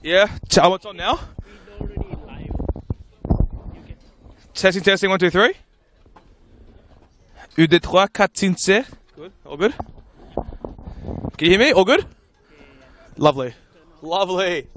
Yeah. What's on now? Testing, testing, 1, 2, 3. U, 2, 3, 4, 5, 6. Good. All good? Can you hear me? All good? Lovely. Lovely.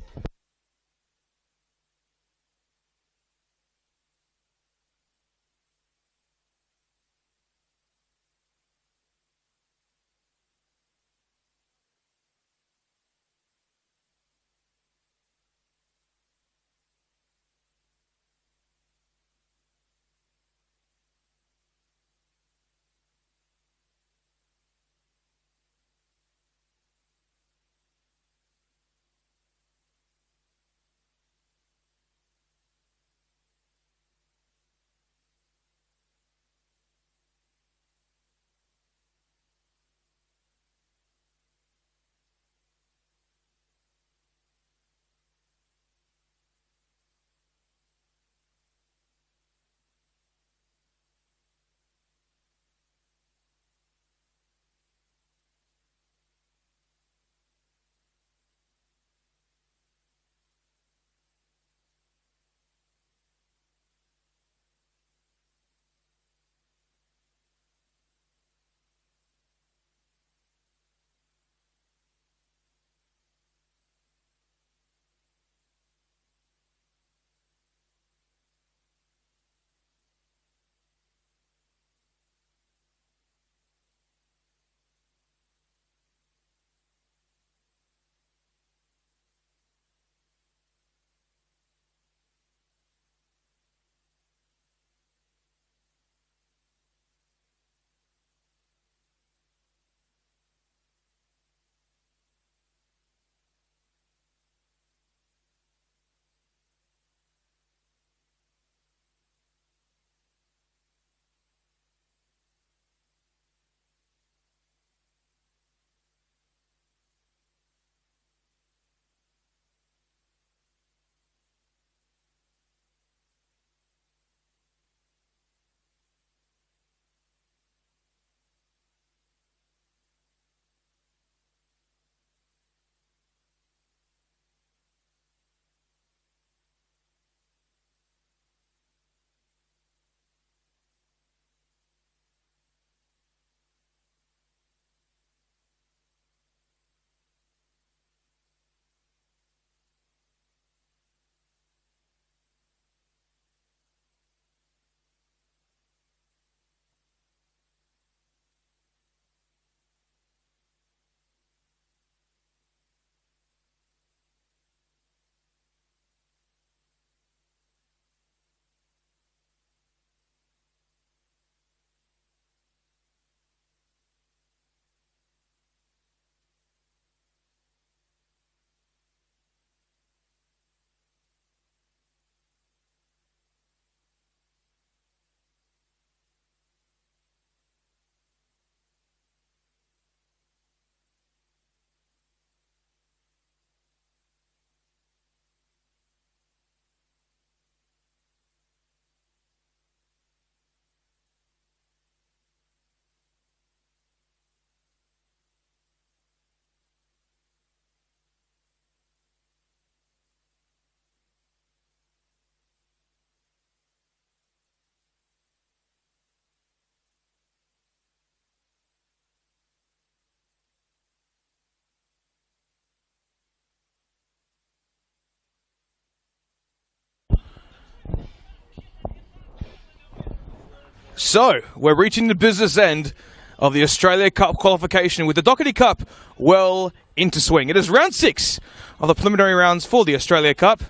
So, we're reaching the business end of the Australia Cup qualification with the Doherty Cup well into swing. It is round 6 of the preliminary rounds for the Australia Cup.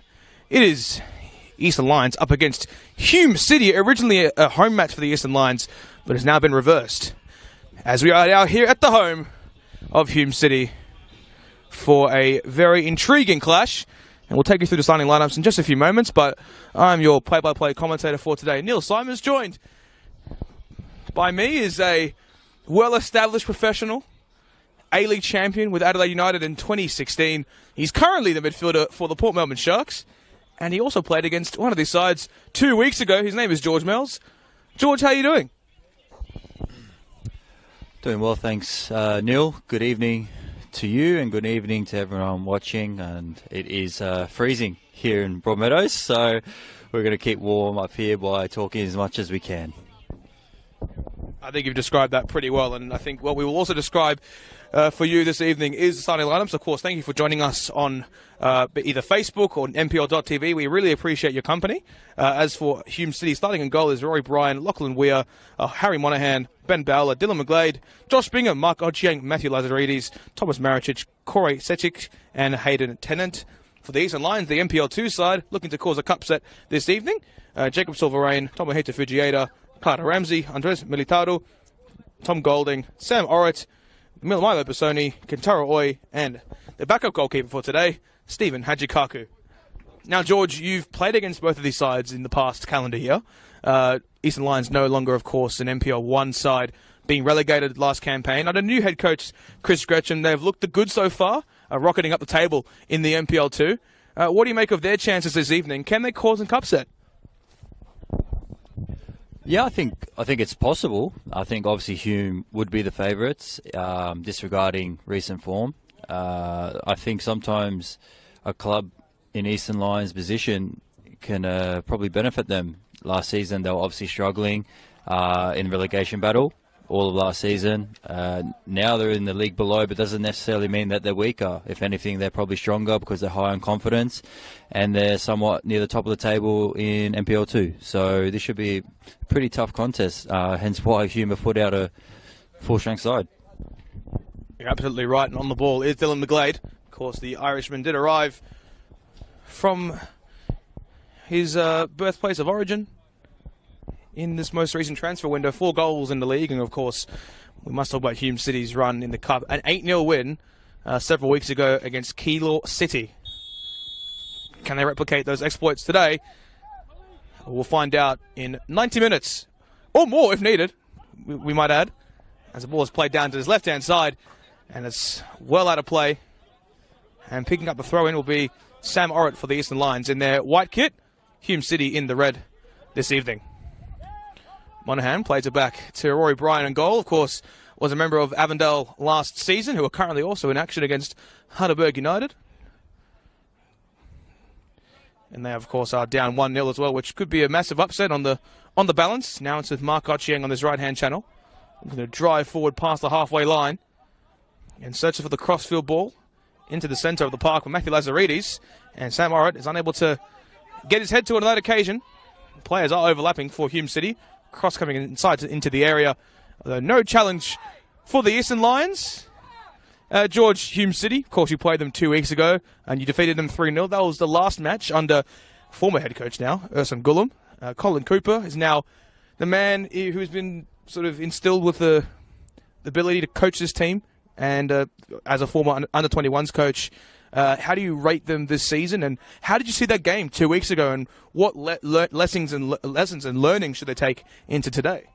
It is Eastern Lions up against Hume City, originally a home match for the Eastern Lions, but has now been reversed. As we are now here at the home of Hume City for a very intriguing clash. And we'll take you through the starting lineups in just a few moments, but I'm your play-by-play commentator for today. Neil Simons, joined by me, is a well-established professional, A-League champion with Adelaide United in 2016. He's currently the midfielder for the Port Melbourne Sharks, and he also played against one of these sides 2 weeks ago. His name is George Mells. George, how are you doing? Doing well, thanks, Neil. Good evening to you, and good evening to everyone watching. And it is freezing here in Broadmeadows, so we're going to keep warm up here by talking as much as we can. I think you've described that pretty well, and I think what we will also describe for you this evening is the starting lineups. Of course, thank you for joining us on either Facebook or NPL.tv. We really appreciate your company. As for Hume City, starting in goal is Rory Bryan, Lachlan Weir, Harry Monaghan, Ben Bowler, Dylan McGlade, Josh Bingham, Mark Ochieng, Matthew Lazaridis, Thomas Maricic, Corey Sechik, and Hayden Tennant. For the Eastern Lions, the NPL2 side, looking to cause a cup set this evening. Jacob Silverain, Tomohito Fujieda, Carter Ramsey, Andres Militado, Tom Golding, Sam Orrit, Milo Pisoni, Kentaro Oi, and the backup goalkeeper for today, Stephen Hajikaku. Now, George, you've played against both of these sides in the past calendar year. Eastern Lions no longer, of course, an NPL1 side, being relegated last campaign. Under new head coach Chris Gretchen, they've looked the good so far, rocketing up the table in the NPL2. What do you make of their chances this evening? Can they cause a cup set? Yeah, I think it's possible. I think obviously Hume would be the favourites, disregarding recent form. I think sometimes a club in Eastern Lions' position can probably benefit them. Last season they were obviously struggling in relegation battle all of last season. Now they're in the league below, but doesn't necessarily mean that they're weaker. If anything, they're probably stronger because they're high on confidence and they're somewhat near the top of the table in NPL2. So this should be a pretty tough contest, hence why Hume have put out a full-strength side. You're absolutely right, and on the ball is Dylan McGlade. Of course, the Irishman did arrive from his birthplace of origin in this most recent transfer window. 4 goals in the league, and of course we must talk about Hume City's run in the Cup. An 8-0 win several weeks ago against Keilor City. Can they replicate those exploits today? We'll find out in 90 minutes, or more if needed, we might add, as the ball is played down to his left-hand side, and it's well out of play. And picking up the throw-in will be Sam Orrit for the Eastern Lions in their white kit, Hume City in the red this evening. Monaghan plays it back to Rory Bryan in goal. Of course, was a member of Avondale last season, who are currently also in action against Heidelberg United. And they, of course, are down 1-0 as well, which could be a massive upset on the balance. Now it's with Mark Ochieng on this right-hand channel. I'm going to drive forward past the halfway line and search for the crossfield ball into the centre of the park with Matthew Lazaridis. And Sam Orrit is unable to get his head to it on that occasion. Players are overlapping for Hume City. Cross coming inside into the area. Although no challenge for the Eastern Lions. George, Hume City, of course you played them 2 weeks ago and you defeated them 3-0. That was the last match under former head coach now, Ursun Gulam. Colin Cooper is now the man who's been sort of instilled with the ability to coach this team. And as a former under-21s coach, how do you rate them this season? And how did you see that game 2 weeks ago? And what lessons and learning should they take into today?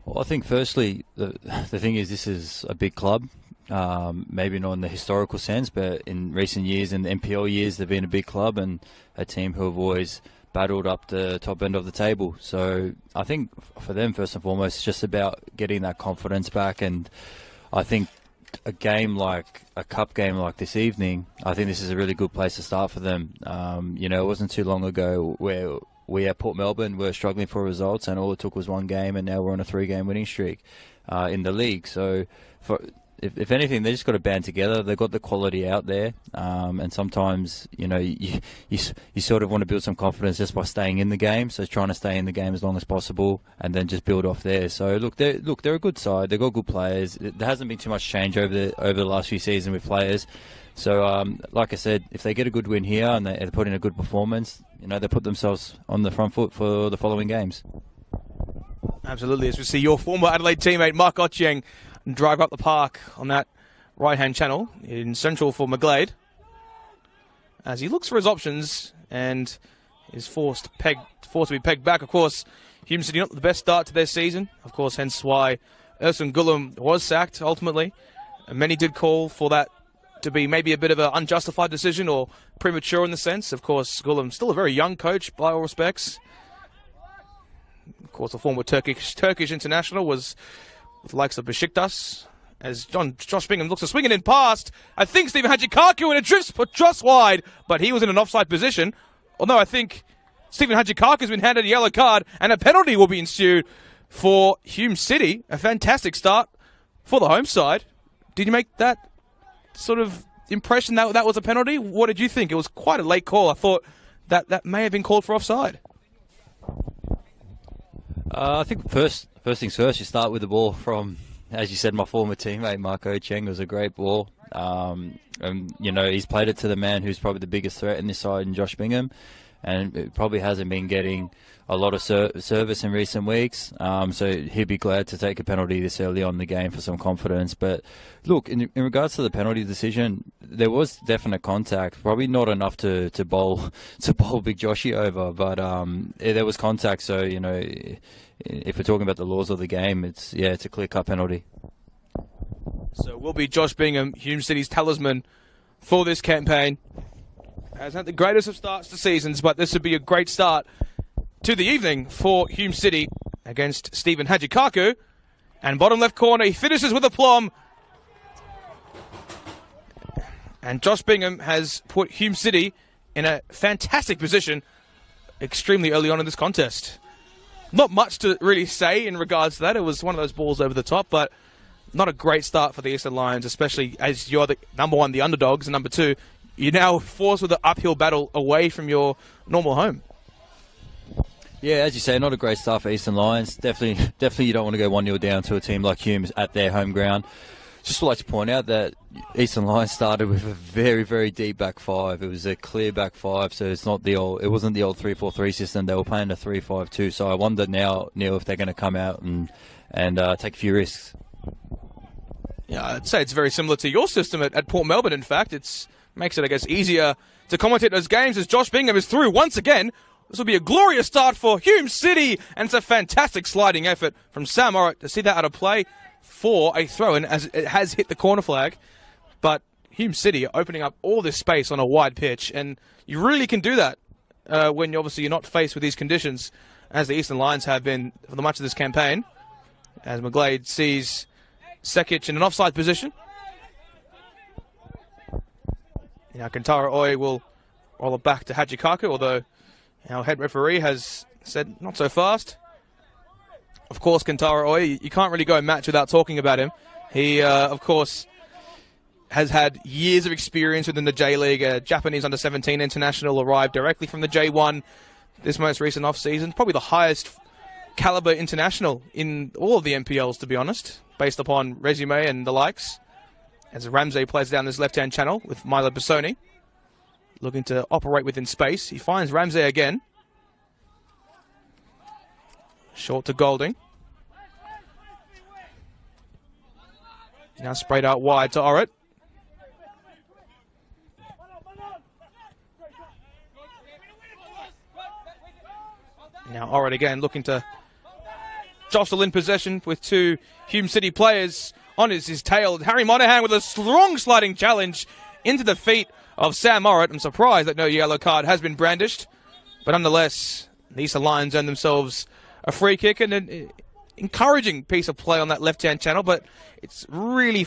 Well, I think firstly, the thing is this is a big club. Maybe not in the historical sense, but in recent years, in the NPL years, they've been a big club and a team who have always battled up the top end of the table. So I think for them, first and foremost, it's just about getting that confidence back. And I think a cup game like this evening, I think this is a really good place to start for them. It wasn't too long ago where we at Port Melbourne were struggling for results and all it took was one game, and now we're on a 3-game winning streak in the league. So if anything, they just got to band together. They've got the quality out there, and sometimes you sort of want to build some confidence just by staying in the game. So trying to stay in the game as long as possible, and then just build off there. So they're a good side. They've got good players. There hasn't been too much change over the last few seasons with players. So like I said, if they get a good win here and they put in a good performance, they put themselves on the front foot for the following games. Absolutely, as we see your former Adelaide teammate Mark Ochieng drive up the park on that right-hand channel in central for McGlade, as he looks for his options and is forced to be pegged back. Of course, Hume City not the best start to their season, of course, hence why Ursun Gulam was sacked ultimately. And many did call for that to be maybe a bit of an unjustified decision or premature in the sense. Of course, Gulam still a very young coach by all respects. Of course, the former Turkish international was with the likes of Besiktas as Josh Bingham looks to swing it in past. I think Stephen Hajikaku, and it drifts just wide, but he was in an offside position. Although I think Stephen Hajikaku has been handed a yellow card, and a penalty will be ensued for Hume City. A fantastic start for the home side. Did you make that sort of impression that that was a penalty? What did you think? It was quite a late call. I thought that may have been called for offside. I think first things first, you start with the ball from, as you said, my former teammate Marco Cheng. It was a great ball. And, he's played it to the man who's probably the biggest threat in this side, in Josh Bingham. And it probably hasn't been getting a lot of service in recent weeks. So he'd be glad to take a penalty this early on in the game for some confidence. But look, in regards to the penalty decision, there was definite contact. Probably not enough to bowl Big Joshy over, but there was contact. So if we're talking about the laws of the game, it's a clear-cut penalty. So will be Josh Bingham, Hume City's talisman for this campaign. Has had the greatest of starts to seasons, but this would be a great start to the evening for Hume City against Stephen Hajikaku. And bottom left corner, he finishes with aplomb. And Josh Bingham has put Hume City in a fantastic position extremely early on in this contest. Not much to really say in regards to that. It was one of those balls over the top, but not a great start for the Eastern Lions, especially as you're the number one, the underdogs, and number two, you're now forced with an uphill battle away from your normal home. Yeah, as you say, not a great start for Eastern Lions. Definitely you don't want to go 1-0 down to a team like Hume at their home ground. Just would like to point out that Eastern Lions started with a very, very deep back five. It was a clear back five, so it wasn't the old 3-4-3 system. They were playing a 3-5-2. So I wonder now, Neil, if they're going to come out and take a few risks. Yeah, I'd say it's very similar to your system at Port Melbourne. In fact, it makes it, I guess, easier to commentate those games as Josh Bingham is through once again. This will be a glorious start for Hume City, and it's a fantastic sliding effort from Sam Orritt to see that out of play for a throw-in as it has hit the corner flag. But Hume City are opening up all this space on a wide pitch, and you really can do that when you're not faced with these conditions, as the Eastern Lions have been for the much of this campaign. As McGlade sees Sekic in an offside position. Now Kentara Oy will roll it back to Hajikaku, although our head referee has said not so fast. Of course, Kentara Oy, you can't really go a match without talking about him. He, of course, has had years of experience within the J-League. A Japanese under-17 international, arrived directly from the J1 this most recent off-season. Probably the highest caliber international in all of the MPLs, to be honest, based upon resume and the likes. As Ramsey plays down this left-hand channel with Milo Bassoni, looking to operate within space. He finds Ramsey again. Short to Golding. Now sprayed out wide to Orritt. Now Orritt again looking to jostle in possession with two Hume City players on his tail. Harry Monahan with a strong sliding challenge into the feet of Sam Orritt. I'm surprised that no yellow card has been brandished, but nonetheless, the Eastern Lions earn themselves a free kick and an encouraging piece of play on that left-hand channel, but it's really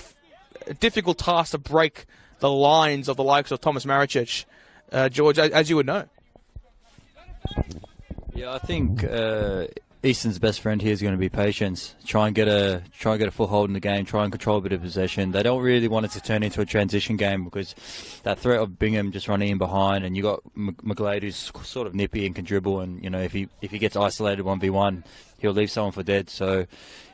a difficult task to break the lines of the likes of Thomas Maricic, George, as you would know. Yeah, I think Eastern's best friend here is going to be patience. Try and get a full hold in the game. Try and control a bit of possession. They don't really want it to turn into a transition game because that threat of Bingham just running in behind, and you got McGlade who's sort of nippy and can dribble. And if he gets isolated 1v1, he'll leave someone for dead. So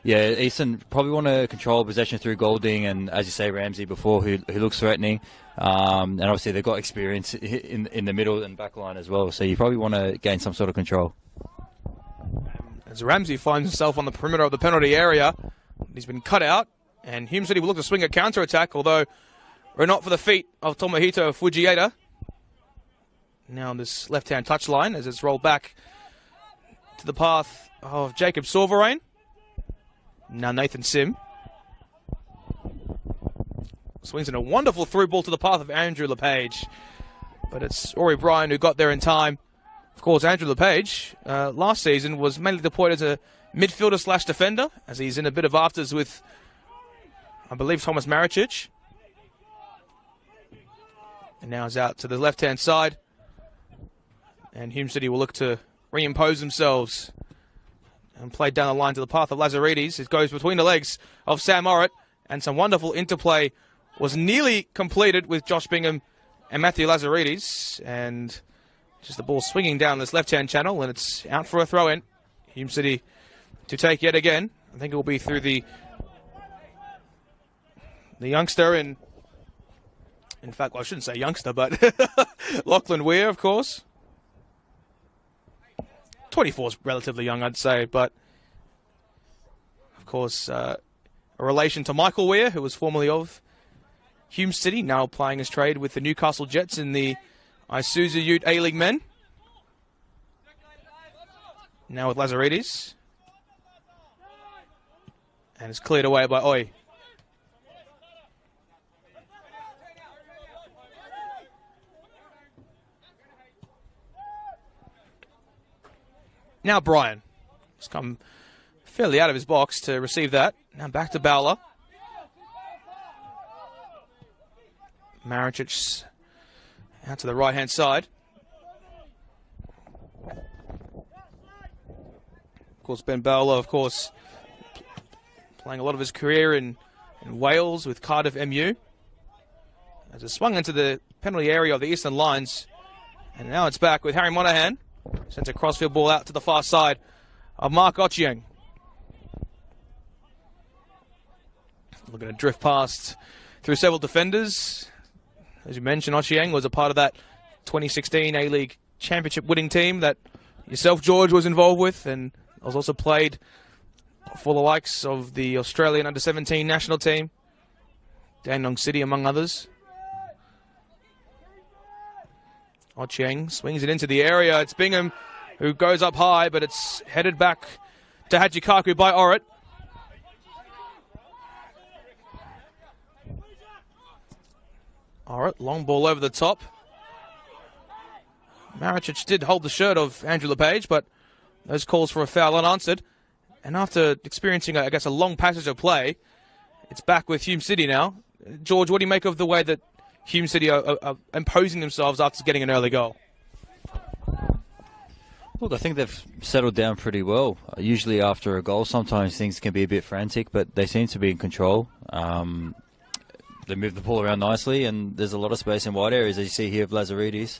yeah, Eastern probably want to control possession through Golding and, as you say, Ramsey before, who looks threatening. And obviously they've got experience in the middle and back line as well. So you probably want to gain some sort of control. As Ramsey finds himself on the perimeter of the penalty area, he's been cut out, and Hume City will look to swing a counter-attack, although we're not for the feet of Tomohito Fujieda. Now on this left-hand touchline as it's rolled back to the path of Jacob Silverrain. Now Nathan Sim swings in a wonderful through ball to the path of Andrew LePage, but it's Ori Bryan who got there in time. Of course, Andrew LePage, last season, was mainly deployed as a midfielder/defender, as he's in a bit of afters with I believe, Thomas Maricic. And now he's out to the left-hand side. And Hume City will look to reimpose themselves and play down the line to the path of Lazaridis. It goes between the legs of Sam Orritt, and some wonderful interplay was nearly completed with Josh Bingham and Matthew Lazaridis, and just the ball swinging down this left-hand channel, and it's out for a throw-in. Hume City to take yet again. I think it will be through the youngster, and in fact, well, I shouldn't say youngster, but Lachlan Weir, of course. 24 is relatively young, I'd say, but of course, a relation to Michael Weir, who was formerly of Hume City, now plying his trade with the Newcastle Jets in the Isuzu Ute A-League men. Now with Lazaridis. And it's cleared away by Oi. Now Brian has come fairly out of his box to receive that. Now back to Bowler. Maricic out to the right-hand side. Of course, Ben Bowler, of course, playing a lot of his career in Wales with Cardiff MU. As it swung into the penalty area of the Eastern Lions. And now it's back with Harry Monahan. Sends a crossfield ball out to the far side of Mark Ochieng. Looking to drift past through several defenders. As you mentioned, Ochieng was a part of that 2016 A-League Championship winning team that yourself, George, was involved with, and was also played for the likes of the Australian under-17 national team, Dandenong City, among others. Ochieng swings it into the area. It's Bingham who goes up high, but it's headed back to Hajikaku by Orritt. Orritt, long ball over the top. Maricic did hold the shirt of Andrew LePage, but those calls for a foul unanswered. And after experiencing, I guess, a long passage of play, it's back with Hume City now. George, what do you make of the way that Hume City are imposing themselves after getting an early goal? Look, I think they've settled down pretty well. Usually after a goal, sometimes things can be a bit frantic, but they seem to be in control. They move the ball around nicely, and there's a lot of space in wide areas, as you see here of Lazaridis.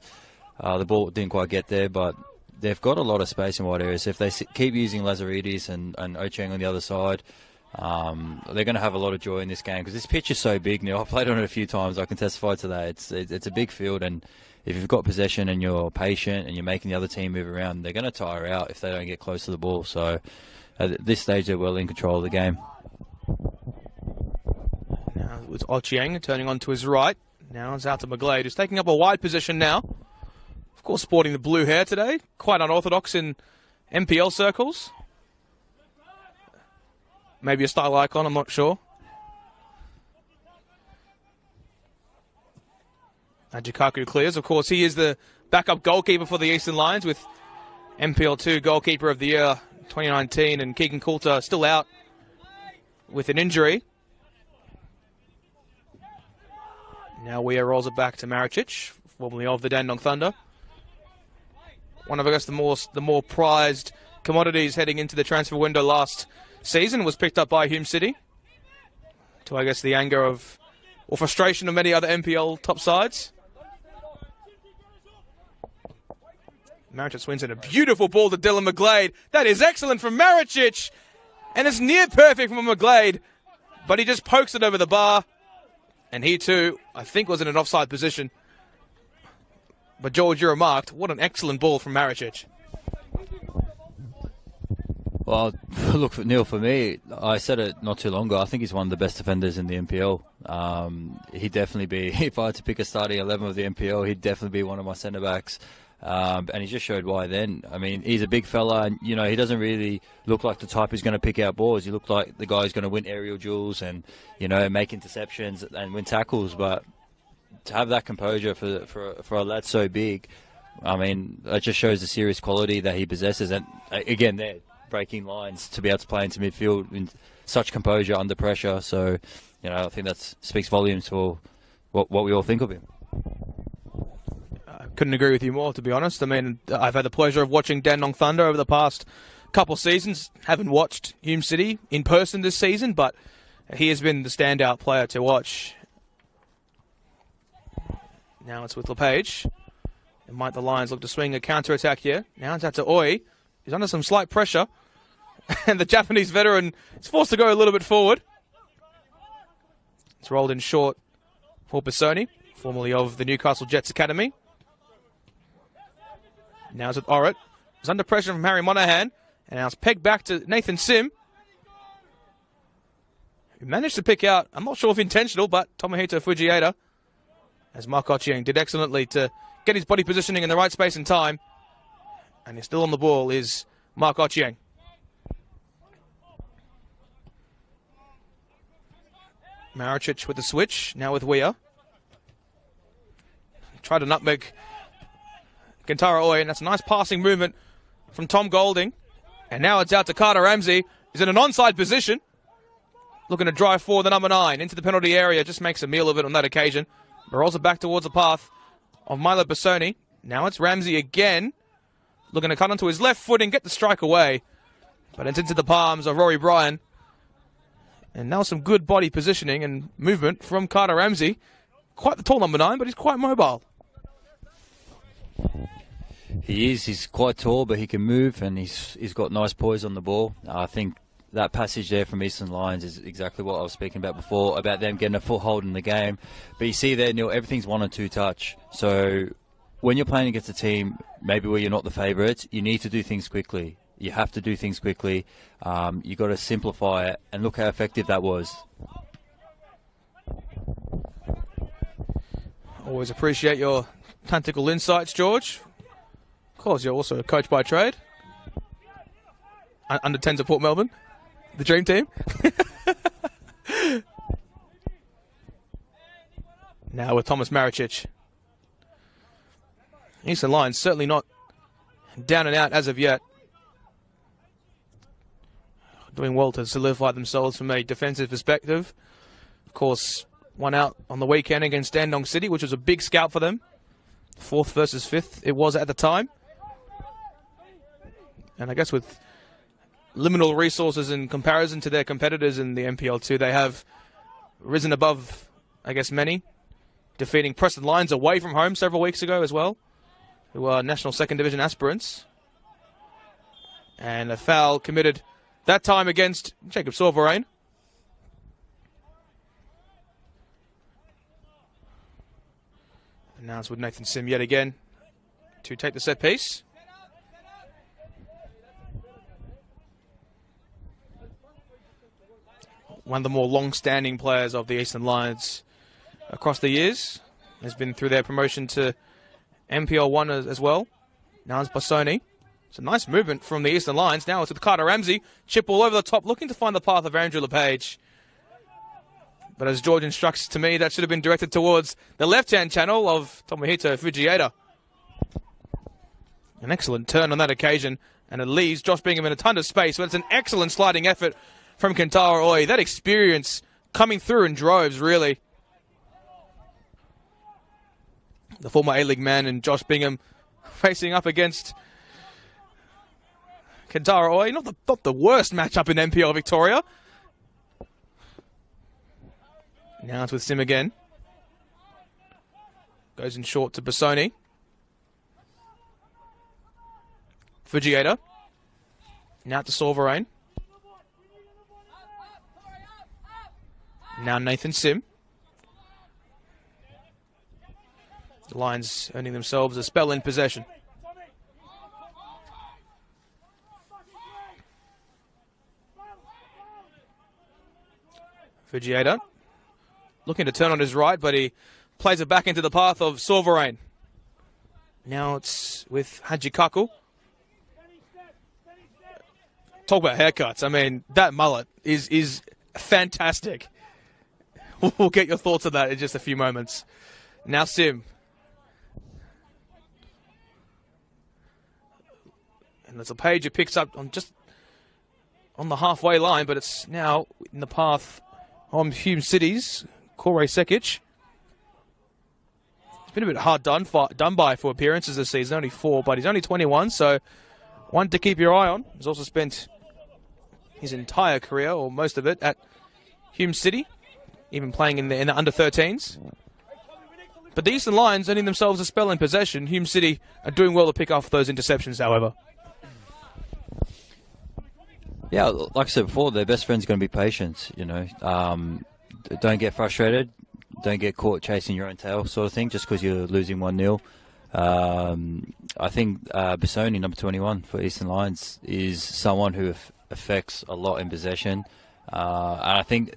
The ball didn't quite get there, but they've got a lot of space in wide areas. If they keep using Lazaridis and Ochieng on the other side, they're going to have a lot of joy in this game, because this pitch is so big now. I've played on it a few times. I can testify to that. It's a big field, and if you've got possession and you're patient and you're making the other team move around, they're going to tire out if they don't get close to the ball. So at this stage, they're well in control of the game. Now it's Ochieng turning on to his right. Now it's out to McGlade, who's taking up a wide position now. Of course, sporting the blue hair today. Quite unorthodox in MPL circles. Maybe a style icon, I'm not sure. Hajikaku clears. Of course, he is the backup goalkeeper for the Eastern Lions, with MPL 2 Goalkeeper of the Year 2019, and Keegan Coulter still out with an injury. Now Weir rolls it back to Maricic, formerly of the Dandenong Thunder. One of, I guess, the more prized commodities heading into the transfer window last season, was picked up by Hume City, to, I guess, the anger of, or frustration of, many other MPL top sides. Maricic swings in a beautiful ball to Dylan McGlade. That is excellent from Maricic, and it's near perfect from McGlade, but he just pokes it over the bar, and he too, I think, was in an offside position. But George, you remarked, what an excellent ball from Maricic. Well, look, Neil, for me, I said it not too long ago, I think he's one of the best defenders in the MPL. He'd definitely be, if I had to pick a starting 11 of the MPL, he'd definitely be one of my centre-backs. And he just showed why then. I mean, he's a big fella, and, you know, he doesn't really look like the type who's going to pick out balls. He looked like the guy who's going to win aerial duels and, you know, make interceptions and win tackles. But to have that composure for a lad so big, I mean, it just shows the serious quality that he possesses. And again, breaking lines to be able to play into midfield in such composure under pressure. So, I think that speaks volumes for what we all think of him. I couldn't agree with you more, to be honest. I mean, I've had the pleasure of watching Dandenong Thunder over the past couple seasons. Haven't watched Hume City in person this season, but he has been the standout player to watch. Now it's with LePage. And might the Lions look to swing a counter-attack here? Now it's out to Oi. He's under some slight pressure. And the Japanese veteran is forced to go a little bit forward. It's rolled in short for Bissoni, formerly of the Newcastle Jets Academy. Now it's with Orrit. He's under pressure from Harry Monahan. And now it's pegged back to Nathan Sim. Who managed to pick out, I'm not sure if intentional, but Tomohito Fujieda, as Mark Ochieng did excellently to get his body positioning in the right space and time. And he's still on the ball is Mark Ochieng. Maricic with the switch, now with Weir. Tried to nutmeg Kentara Oi, and that's a nice passing movement from Tom Golding. And now it's out to Carter Ramsey. He's in an onside position. Looking to drive forward the number 9 into the penalty area. Just makes a meal of it on that occasion. But rolls it back towards the path of Milo Bissoni. Now it's Ramsey again. Looking to cut onto his left foot and get the strike away. But it's into the palms of Rory Bryan. And now some good body positioning and movement from Carter Ramsey. Quite the tall number 9, but he's quite mobile. He is. He's quite tall, but he can move, and he's got nice poise on the ball. I think that passage there from Eastern Lions is exactly what I was speaking about before, about them getting a foothold in the game. But you see there, Neil, everything's 1 or 2 touch. So when you're playing against a team, maybe where you're not the favourites, you need to do things quickly. You have to do things quickly. You've got to simplify it, and look how effective that was. Always appreciate your tactical insights, George. Of course, you're also a coach by trade. Under 10s at Port Melbourne, the dream team. Now with Thomas Maricic. Eastern Lions certainly not down and out as of yet. Doing well to solidify themselves from a defensive perspective. Of course, one out on the weekend against Dandenong City, which was a big scout for them. 4th versus 5th it was at the time. And I guess with liminal resources in comparison to their competitors in the NPL2, they have risen above, I guess, many. Defeating Preston Lions away from home several weeks ago as well, who are National 2nd Division aspirants. And a foul committed that time against Jacob Sorverain. And now it's with Nathan Sim yet again to take the set piece. One of the more long-standing players of the Eastern Lions across the years. Has been through their promotion to NPL1 as well. Now it's Bissoni. It's a nice movement from the Eastern Lions. Now it's with Carter Ramsey. Chip all over the top, looking to find the path of Andrew LePage. But as George instructs to me, that should have been directed towards the left-hand channel of Tomohito Fujieda. An excellent turn on that occasion, and it leaves Josh Bingham in a ton of space. But it's an excellent sliding effort from Kentara Oi. That experience coming through in droves, really. The former A-League man and Josh Bingham facing up against Kentara Oi. Not the worst matchup in NPL Victoria. Now it's with Sim again. Goes in short to Bissoni. Fujieda. Now to Sorverain. Now Nathan Sim. The Lions earning themselves a spell in possession. Fujieda looking to turn on his right, but he plays it back into the path of Sorverain. Now it's with Hajikaku. Talk about haircuts. I mean, that mullet is fantastic. We'll get your thoughts on that in just a few moments. Now Sim. And there's a page who picks up on just on the halfway line, but it's now in the path of Hume City's Corey Sekic. It's been a bit hard done by for appearances this season, only 4, but he's only 21, so one to keep your eye on. He's also spent his entire career, or most of it, at Hume City, even playing in the under-13s. But the Eastern Lions earning themselves a spell in possession. Hume City are doing well to pick off those interceptions, however. Yeah, like I said before, their best friend's going to be patience, you know. Don't get frustrated. Don't get caught chasing your own tail sort of thing just because you're losing 1-0. I think Bissoni, number 21 for Eastern Lions, is someone who affects a lot in possession. And I think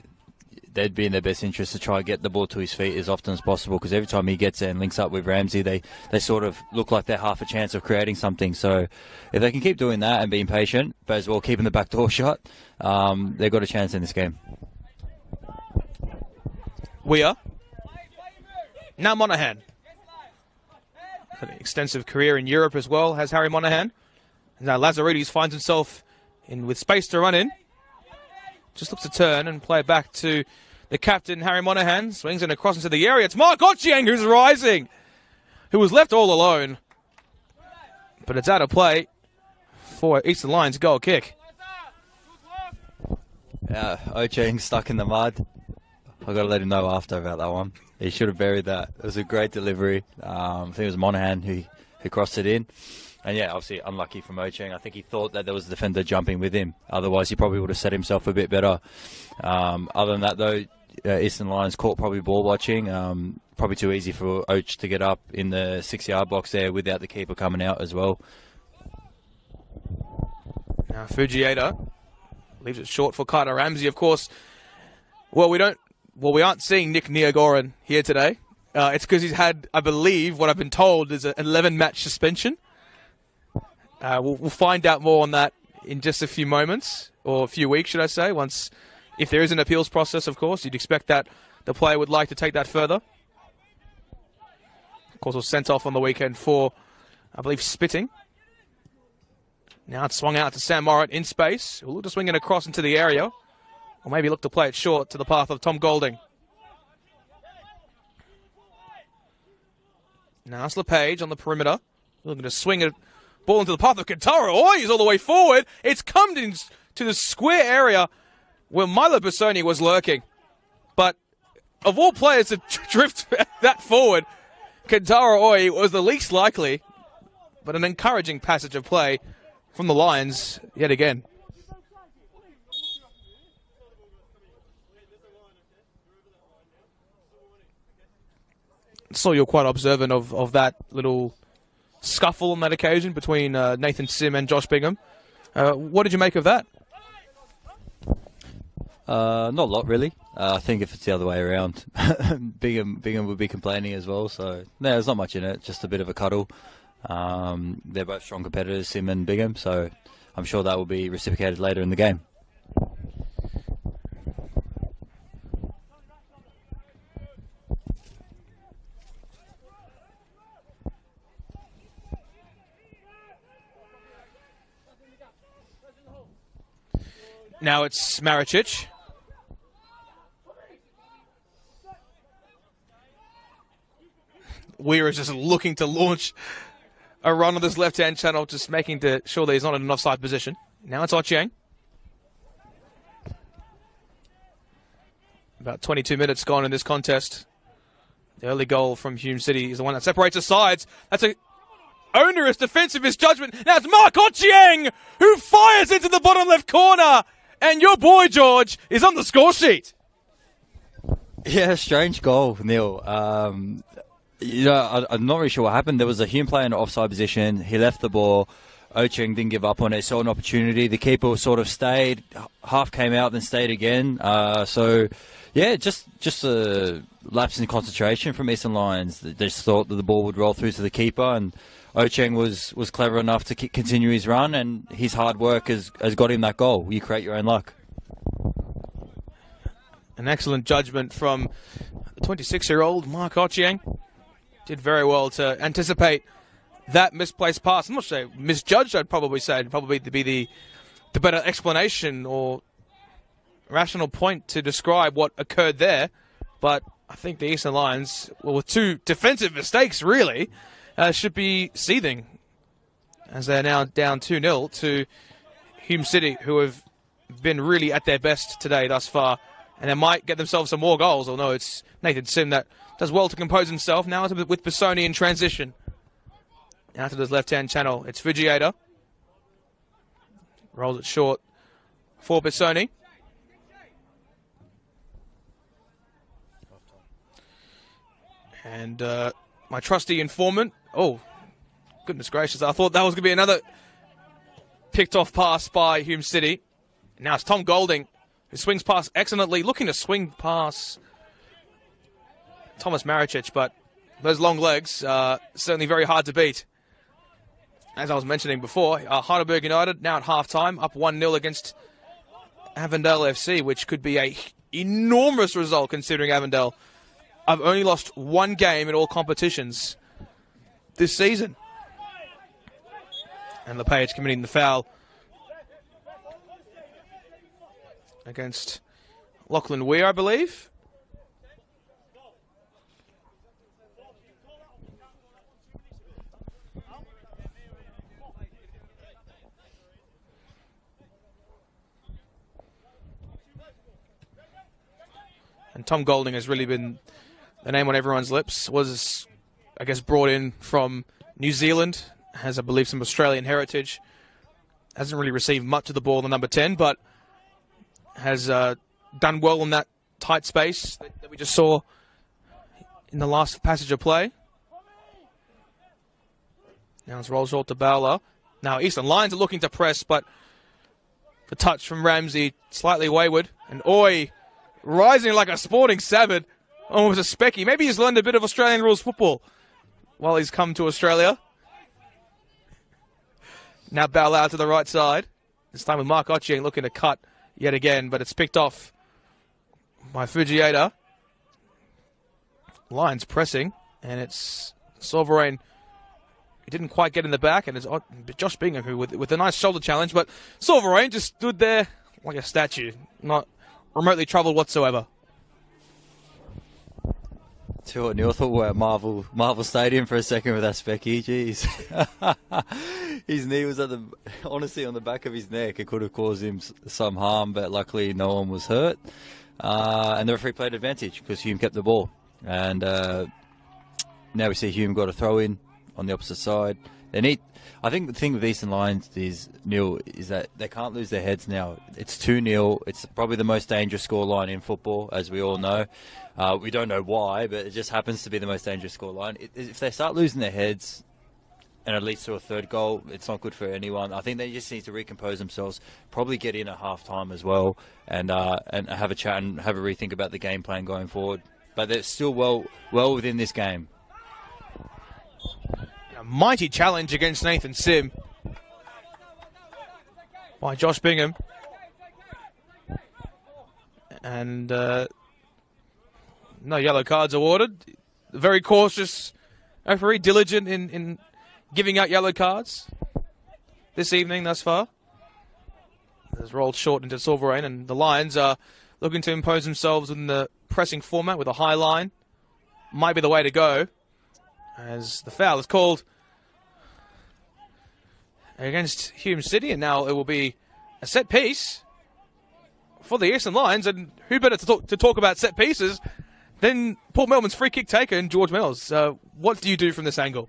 they'd be in their best interest to try and get the ball to his feet as often as possible, because every time he gets it and links up with Ramsey, they sort of look like they're half a chance of creating something. So if they can keep doing that and being patient, but as well keeping the back door shut, they've got a chance in this game. We are. Now Monaghan. An extensive career in Europe as well, has Harry Monaghan. Now Lazaridis finds himself with space to run in. Just looks to turn and play it back to the captain, Harry Monaghan. Swings it across into the area. It's Mark Ochieng who's rising, who was left all alone. But it's out of play for Eastern Lions' goal kick. Yeah, Ochieng stuck in the mud. I've got to let him know after about that one. He should have buried that. It was a great delivery. I think it was Monaghan who crossed it in. And yeah, obviously unlucky from Ochieng. I think he thought that there was a defender jumping with him. Otherwise, he probably would have set himself a bit better. Other than that, though, Eastern Lions caught probably ball watching. Probably too easy for Och to get up in the 6-yard box there without the keeper coming out as well. Now Fujieda leaves it short for Carter Ramsey, of course. Well, we aren't seeing Nick Neogoran here today. It's because he's had, I believe, what I've been told is an 11-match suspension. We'll find out more on that in just a few moments, or a few weeks, should I say. If there is an appeals process, of course, you'd expect that the player would like to take that further. Of course, was sent off on the weekend for, I believe, spitting. Now it's swung out to Sam Morritt in space. We'll look to swing it across into the area, or maybe look to play it short to the path of Tom Golding. Now it's LePage on the perimeter, looking to swing it. Ball into the path of Kentaro. Oh, he's all the way forward. It's come into the square area where Milo Bissoni was lurking. But of all players to drift that forward, Kentaro Oi was the least likely. But an encouraging passage of play from the Lions yet again. So you're quite observant of that little scuffle on that occasion between Nathan Sim and Josh Bingham. What did you make of that? Not a lot, really. I think if it's the other way around, Bingham would be complaining as well. So, no, there's not much in it. Just a bit of a cuddle. They're both strong competitors, Sim and Bingham. So, I'm sure that will be reciprocated later in the game. Now it's Maricic. Weir is just looking to launch a run on this left-hand channel, just making sure that he's not in an offside position. Now it's Ochieng. About 22 minutes gone in this contest. The early goal from Hume City is the one that separates the sides. That's a onerous defensive misjudgment. Now it's Mark Ochieng who fires into the bottom left corner. And your boy, George, is on the score sheet. Yeah, strange goal, Neil. I'm not really sure what happened. There was a Hume player in an offside position. He left the ball. Ochieng didn't give up on it. Saw an opportunity. The keeper sort of stayed. Half came out, then stayed again. Just a lapse in concentration from Eastern Lions. They just thought that the ball would roll through to the keeper, and Ochieng was clever enough to continue his run, and his hard work has got him that goal. You create your own luck. An excellent judgment from the 26-year-old Mark Ochieng. Did very well to anticipate that misplaced pass. I'm not sure misjudged, I'd probably say. It'd probably be the the better explanation or rational point to describe what occurred there. But I think the Eastern Lions, well, with 2 defensive mistakes, really, should be seething as they're now down 2-0 to Hume City, who have been really at their best today thus far. And they might get themselves some more goals, although it's Nathan Sim that does well to compose himself. Now with Bissoni in transition. Out to his left-hand channel, it's Fujieda. Rolls it short for Bissoni. And my trusty informant, oh, goodness gracious, I thought that was going to be another picked off pass by Hume City. Now it's Tom Golding, who swings past excellently, looking to swing past Thomas Maricic, but those long legs certainly very hard to beat. As I was mentioning before, Heidelberg United now at half-time, up 1-0 against Avondale FC, which could be an enormous result considering Avondale have only lost 1 game in all competitions this season. And LePage committing the foul against Lachlan Weir, I believe. And Tom Golding has really been the name on everyone's lips. Was, I guess, brought in from New Zealand, has, I believe, some Australian heritage. Hasn't really received much of the ball in the number 10, but has done well in that tight space that we just saw in the last passage of play. Now it's rolled short to Bowler. Now Eastern Lions are looking to press, but the touch from Ramsey slightly wayward. And Oi rising like a sporting savage. Almost a specky. Maybe he's learned a bit of Australian rules football while he's come to Australia. Now Bowler out to the right side. This time with Mark Ochieng looking to cut yet again, but it's picked off by Fujieda. Lions pressing, and it's Sovereign. He didn't quite get in the back, and it's Josh Bingham who with a nice shoulder challenge, but Sovereign just stood there like a statue, not remotely troubled whatsoever. Neil, I thought we were at Marvel Stadium for a second with that specky. Jeez, his knee was honestly on the back of his neck. It could have caused him some harm, but luckily no one was hurt. And the referee played advantage because Hume kept the ball. And now we see Hume got a throw in on the opposite side. I think the thing with Eastern Lions is, Neil, is that they can't lose their heads now. It's 2-0. It's probably the most dangerous scoreline in football, as we all know. We don't know why, but it just happens to be the most dangerous scoreline. If they start losing their heads and it leads to a third goal, it's not good for anyone. I think they just need to recompose themselves, probably get in at half-time as well, and have a chat and have a rethink about the game plan going forward. But they're still well within this game. A mighty challenge against Nathan Sim by Josh Bingham. And no yellow cards awarded. Very cautious referee, diligent in giving out yellow cards this evening thus far. It's rolled short into Sovereign, and the Lions are looking to impose themselves in the pressing format with a high line. Might be the way to go, as the foul is called against Hume City, and now it will be a set piece for the Eastern Lions. And who better to talk about set pieces than Port Melbourne's free kick taker and George Mills? What do you do from this angle?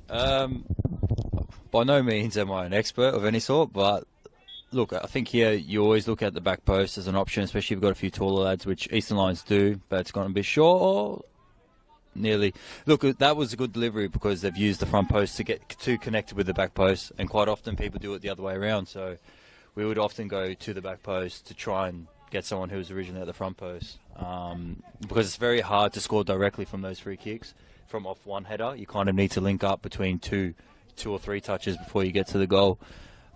By no means am I an expert of any sort, but look, I think here you always look at the back post as an option, especially if you've got a few taller lads, which Eastern Lions do, but it's going to be short or nearly. Look, that was a good delivery because they've used the front post to get too connected with the back post, and quite often people do it the other way around. So we would often go to the back post to try and get someone who was originally at the front post, because it's very hard to score directly from those free kicks from off one header. You kind of need to link up between two or three touches before you get to the goal.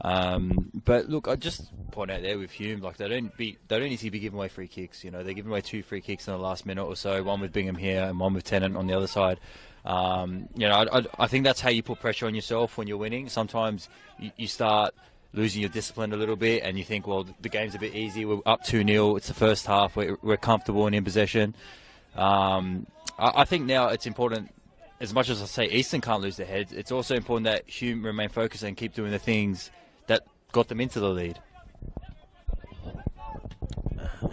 But look, I just point out there with Hume, like they don't need to be giving away free kicks. You know, they're giving away 2 free kicks in the last minute or so, one with Bingham here and one with Tennant on the other side. You know, I think that's how you put pressure on yourself when you're winning. Sometimes you start losing your discipline a little bit, and you think, well, the game's a bit easy. We're up 2-0. It's the first half. We're comfortable and in possession. I think now it's important, as much as I say Eastern can't lose their heads, it's also important that Hume remain focused and keep doing the things that got them into the lead.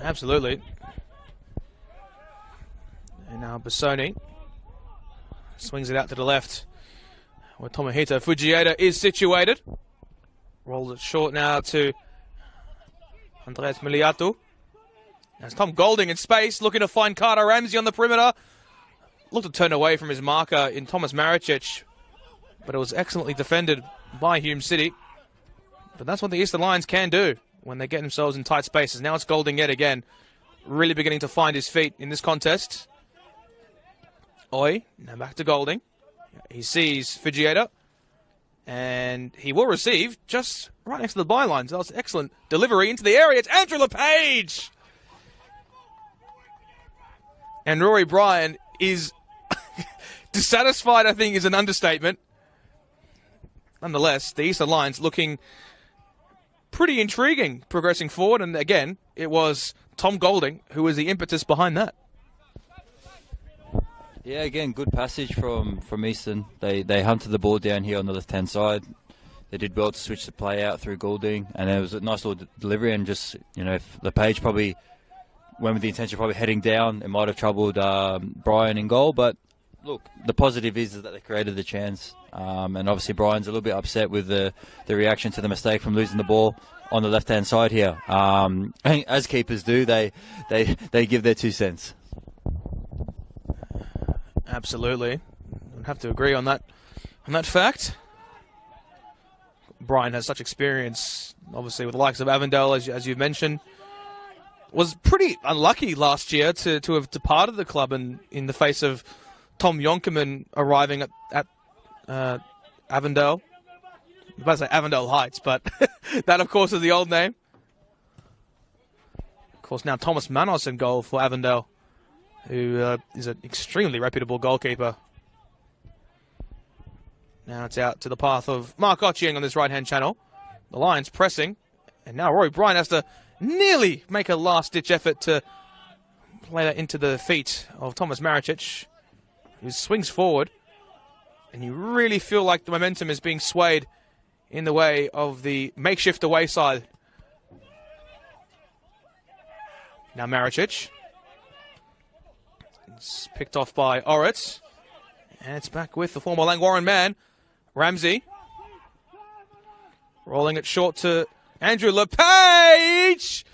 Absolutely. And now Busoni swings it out to the left, where Tomohito Fujieda is situated. Rolls it short now to Andres Miliatu. There's Tom Golding in space, looking to find Carter Ramsey on the perimeter. Looked to turn away from his marker in Thomas Maricic, but it was excellently defended by Hume City. But that's what the Eastern Lions can do when they get themselves in tight spaces. Now it's Golding yet again, really beginning to find his feet in this contest. Oi, now back to Golding. He sees Fujieda, and he will receive just right next to the bylines. That was excellent delivery into the area. It's Andrew LePage! And Rory Bryan is dissatisfied, I think, is an understatement. Nonetheless, the Eastern Lions looking pretty intriguing progressing forward. And again, it was Tom Golding who was the impetus behind that. Yeah, again, good passage from Eastern. They hunted the ball down here on the left-hand side. They did well to switch the play out through Golding. And it was a nice little delivery. And just, if LePage probably went with the intention of probably heading down, it might have troubled Bryan in goal. But look, the positive is that they created the chance. And obviously Bryan's a little bit upset with the reaction to the mistake from losing the ball on the left-hand side here. As keepers do, they give their 2 cents. Absolutely. I'd have to agree on that fact. Bryan has such experience, obviously, with the likes of Avondale, as you've mentioned. Was pretty unlucky last year to have departed the club in the face of Tom Yonkerman arriving at Avondale. I was about to say Avondale Heights, but that, of course, is the old name. Of course, now Thomas Manos in goal for Avondale, who is an extremely reputable goalkeeper. Now it's out to the path of Mark Ochieng on this right-hand channel. The Lions pressing, and now Rory Bryan has to nearly make a last-ditch effort to play that into the feet of Thomas Maricic, who swings forward, and you really feel like the momentum is being swayed in the way of the makeshift away side. Now Maricic. It's picked off by Oritz, and it's back with the former Langwarrin man, Ramsey. Rolling it short to Andrew LePage.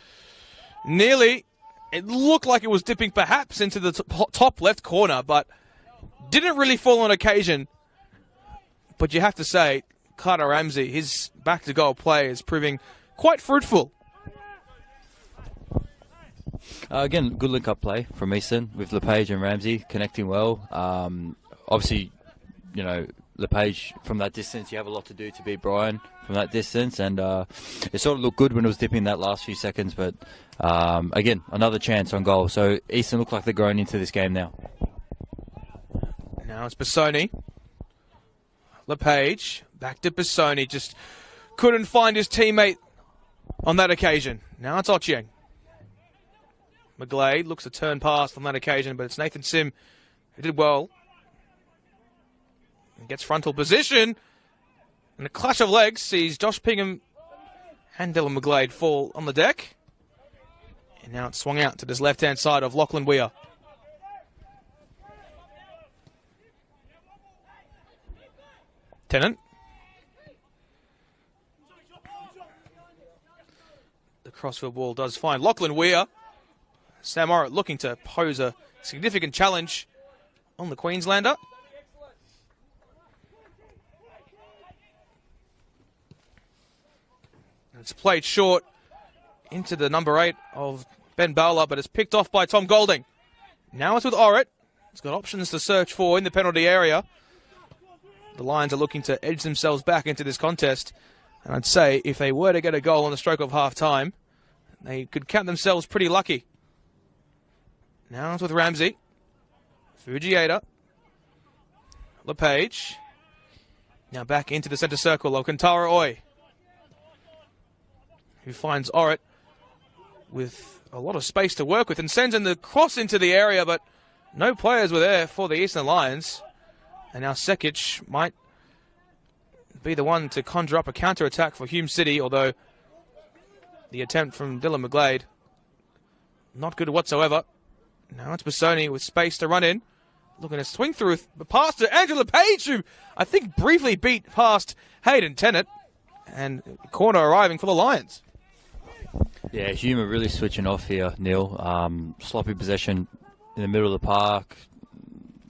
Nearly. It looked like it was dipping perhaps into the top left corner, but didn't really fall on occasion. But you have to say, Carter Ramsey, his back-to-goal play is proving quite fruitful. Again, good link-up play from Eastern with LePage and Ramsey connecting well. Obviously, LePage from that distance, you have a lot to do to beat Bryan from that distance, and it sort of looked good when it was dipping that last few seconds, but again, another chance on goal. So Eastern look like they're growing into this game now. Now it's Busoni. LePage, back to Busoni, just couldn't find his teammate on that occasion. Now it's Ochieng. McGlade looks to turn past on that occasion, but it's Nathan Sim who did well. And gets frontal position. And a clash of legs sees Josh Pingham and Dylan McGlade fall on the deck. And now it's swung out to this left-hand side of Lachlan Weir. Tennant. The crossfield ball does find Lachlan Weir. Sam Orritt looking to pose a significant challenge on the Queenslander. It's played short into the number 8 of Ben Bowler, but it's picked off by Tom Golding. Now it's with Orritt. He's got options to search for in the penalty area. The Lions are looking to edge themselves back into this contest. And I'd say if they were to get a goal on the stroke of half-time, they could count themselves pretty lucky. Now it's with Ramsey. Fujieda. LePage. Now back into the centre circle. Alcantara Oi. who finds Orrit with a lot of space to work with and sends in the cross into the area, but no players were there for the Eastern Lions. And now Sekic might be the one to conjure up a counter-attack for Hume City, although the attempt from Dylan McGlade, not good whatsoever. Now it's Bissoni with space to run in. Looking to swing through the pass to Angela Page, who I think briefly beat past Hayden Tennant. And corner arriving for the Lions. Yeah, Hume are really switching off here, Neil. Sloppy possession in the middle of the park.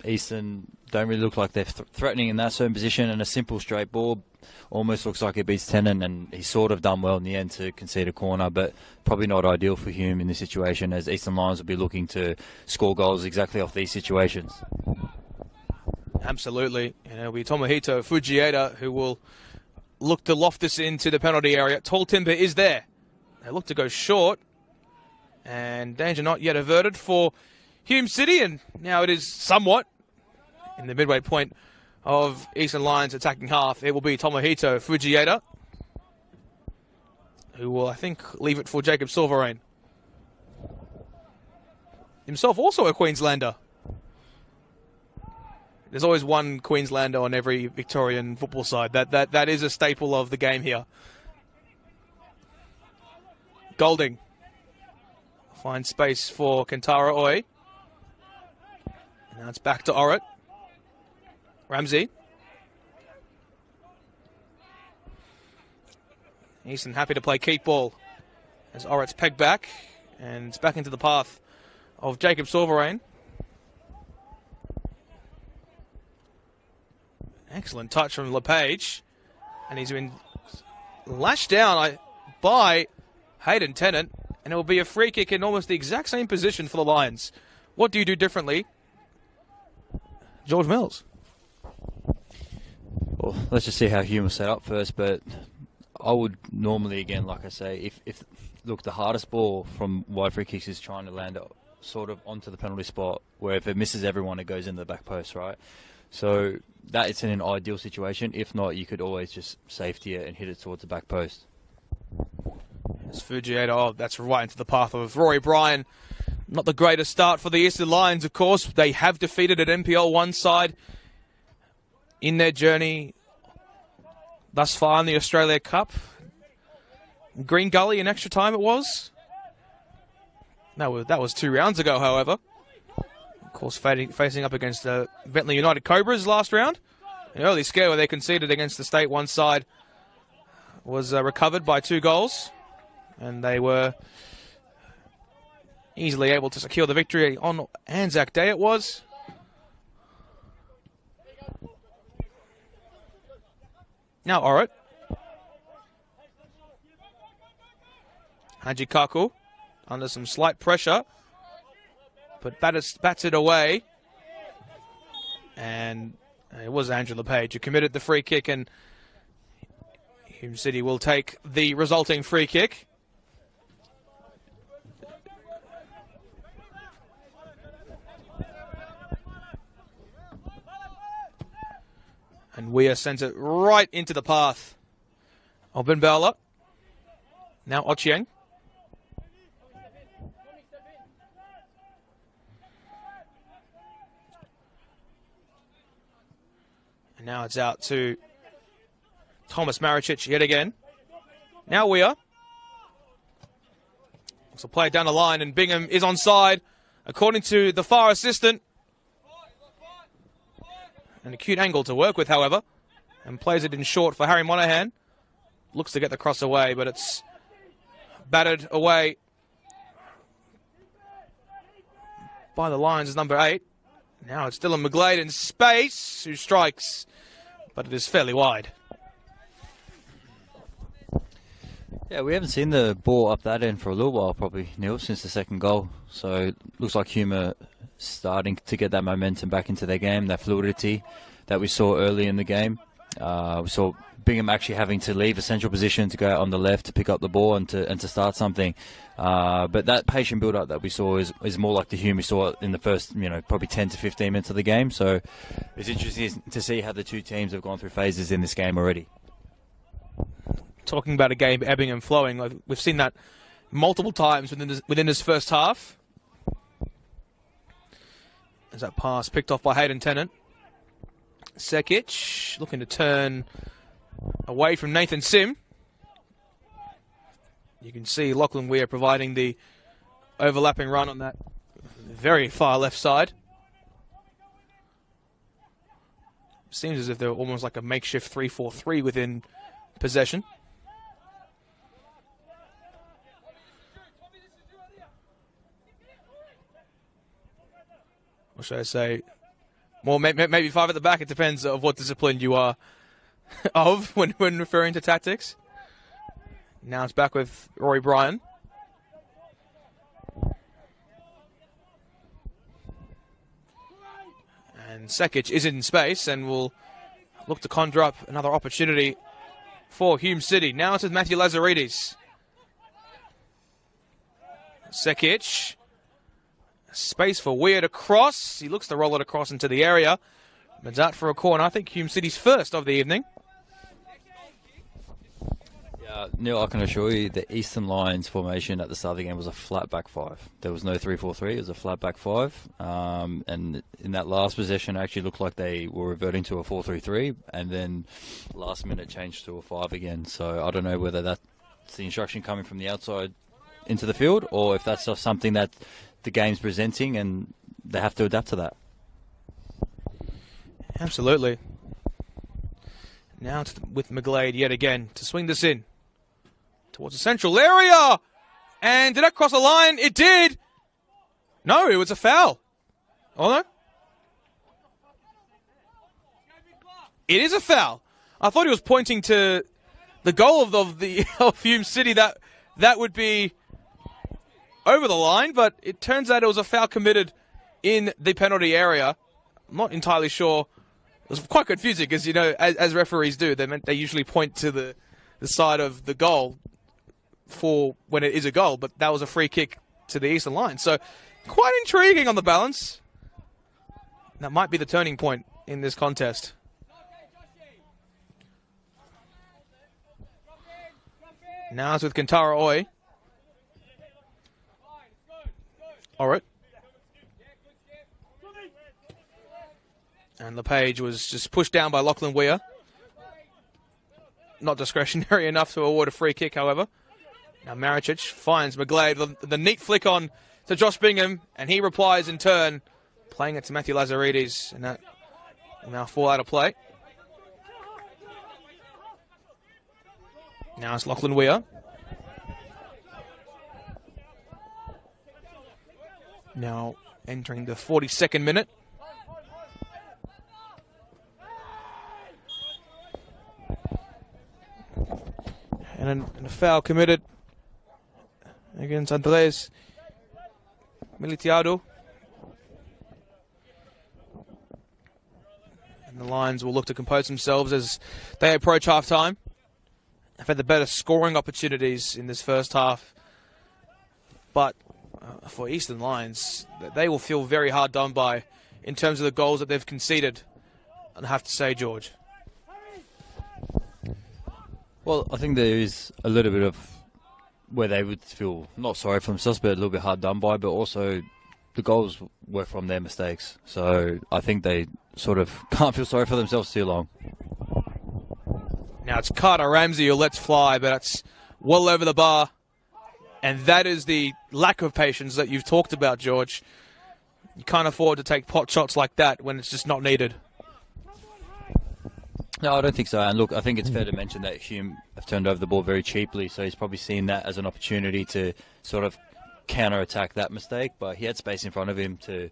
Eastern don't really look like they're threatening in that certain position, and a simple straight ball almost looks like it beats Tennant, and he's sort of done well in the end to concede a corner, but probably not ideal for Hume in this situation, as Eastern Lions will be looking to score goals exactly off these situations. Absolutely. And it'll be Tomohito Fujieda who will look to loft this into the penalty area. Tall Timber is there. They look to go short, and danger not yet averted for Hume City, and now it is somewhat in the midway point of Eastern Lions attacking half. It will be Tomohito Fujieda, who will, I think, leave it for Jacob Silverrain. Himself also a Queenslander. There's always one Queenslander on every Victorian football side. That is a staple of the game here. Golding finds space for Kentara Oi. Now it's back to Orrit. Ramsey. Easton happy to play keep ball as Orrit's pegged back, and it's back into the path of Jacob Silverrain. Excellent touch from LePage, and he's been lashed down by Hayden Tennant, and it will be a free kick in almost the exact same position for the Lions. What do you do differently, George Mills? Well, let's just see how Hume was set up first, but I would normally, again, like I say, if look, the hardest ball from wide free kicks is trying to land it sort of onto the penalty spot, where if it misses everyone, it goes into the back post, right? So that it's in an ideal situation. If not, you could always just safety it and hit it towards the back post. It's Fujieda, that's right into the path of Rory Bryan. Not the greatest start for the Eastern Lions, of course. They have defeated an NPL 1 side in their journey thus far in the Australia Cup. Green Gully in extra time it was. That was 2 rounds ago, however. Of course, facing up against the Bentley United Cobras last round. An early scare where they conceded against the State 1 side was recovered by 2 goals. And they were easily able to secure the victory on Anzac Day it was. Now Orrit. Haji Kaku under some slight pressure, but bats it away. And it was Angela Page who committed the free kick, and Hume City will take the resulting free kick. And Weir sends it right into the path of Ben Bowler. Now Ochieng. And now it's out to Thomas Maricic yet again. Now Weir. So play it down the line, and Bingham is onside, according to the far assistant. An acute angle to work with, however, and plays it in short for Harry Monahan. Looks to get the cross away, but it's batted away by the Lions' number 8. Now it's Dylan McGlade in space, who strikes, but it is fairly wide. Yeah, we haven't seen the ball up that end for a little while, probably, Neil, since the second goal. So it looks like Hume are starting to get that momentum back into their game, that fluidity that we saw early in the game. We saw Bingham actually having to leave a central position to go out on the left to pick up the ball and to start something. But that patient build-up that we saw is more like the Hume we saw in the first, probably 10 to 15 minutes of the game. So it's interesting to see how the two teams have gone through phases in this game already. talking about a game ebbing and flowing. Like, we've seen that multiple times within this first half. As that pass picked off by Hayden Tennant. Sekic looking to turn away from Nathan Sim. You can see Lachlan Weir providing the overlapping run on that very far left side. Seems as if they're almost like a makeshift 3-4-3 within possession. Or should I say, well, maybe 5 at the back. It depends of what discipline you are of when referring to tactics. Now it's back with Rory Bryan. And Sekic is in space and will look to conjure up another opportunity for Hume City. Now it's with Matthew Lazaridis. Sekic. Space for Weir to cross. He looks to roll it across into the area. But out for a corner. I think Hume City's first of the evening. Yeah, Neil, I can assure you the Eastern Lions formation at the start of the game was a flat back 5. There was no 3-4-3. It was a flat back 5. And in that last possession, it actually looked like they were reverting to a 4-3-3. And then last minute changed to a 5 again. So I don't know whether that's the instruction coming from the outside into the field or if that's just something that the game's presenting and they have to adapt to that. Absolutely. Now with McGlade yet again to swing this in towards the central area. And did that cross the line? It did. No, it was a foul. Oh, no? It is a foul. I thought he was pointing to the goal of Hume City that would be over the line, but it turns out it was a foul committed in the penalty area. I'm not entirely sure. It was quite confusing because, you know, as referees do, they usually point to the side of the goal for when it is a goal, but that was a free kick to the Eastern line. So quite intriguing on the balance. That might be the turning point in this contest. Now it's with Kantara Oi. All right. And LePage was just pushed down by Lachlan Weir. Not discretionary enough to award a free kick, however. Now Maricic finds McGlade. The neat flick on to Josh Bingham, and he replies in turn, playing it to Matthew Lazaridis, and that will now fall out of play. Now it's Lachlan Weir. Now entering the 42nd minute. And a foul committed against Andres Militiado. And the Lions will look to compose themselves as they approach half-time. They've had the better scoring opportunities in this first half. But for Eastern Lions, they will feel very hard done by in terms of the goals that they've conceded. And I have to say, George. Well, I think there is a little bit of where they would feel not sorry for themselves, but a little bit hard done by, but also the goals were from their mistakes. So I think they sort of can't feel sorry for themselves too long. Now it's Carter Ramsey who lets fly, but it's well over the bar. And that is the lack of patience that you've talked about, George. You can't afford to take pot shots like that when it's just not needed. No, I don't think so. And look, I think it's fair to mention that Hume have turned over the ball very cheaply, so he's probably seen that as an opportunity to sort of counter-attack that mistake. But he had space in front of him to,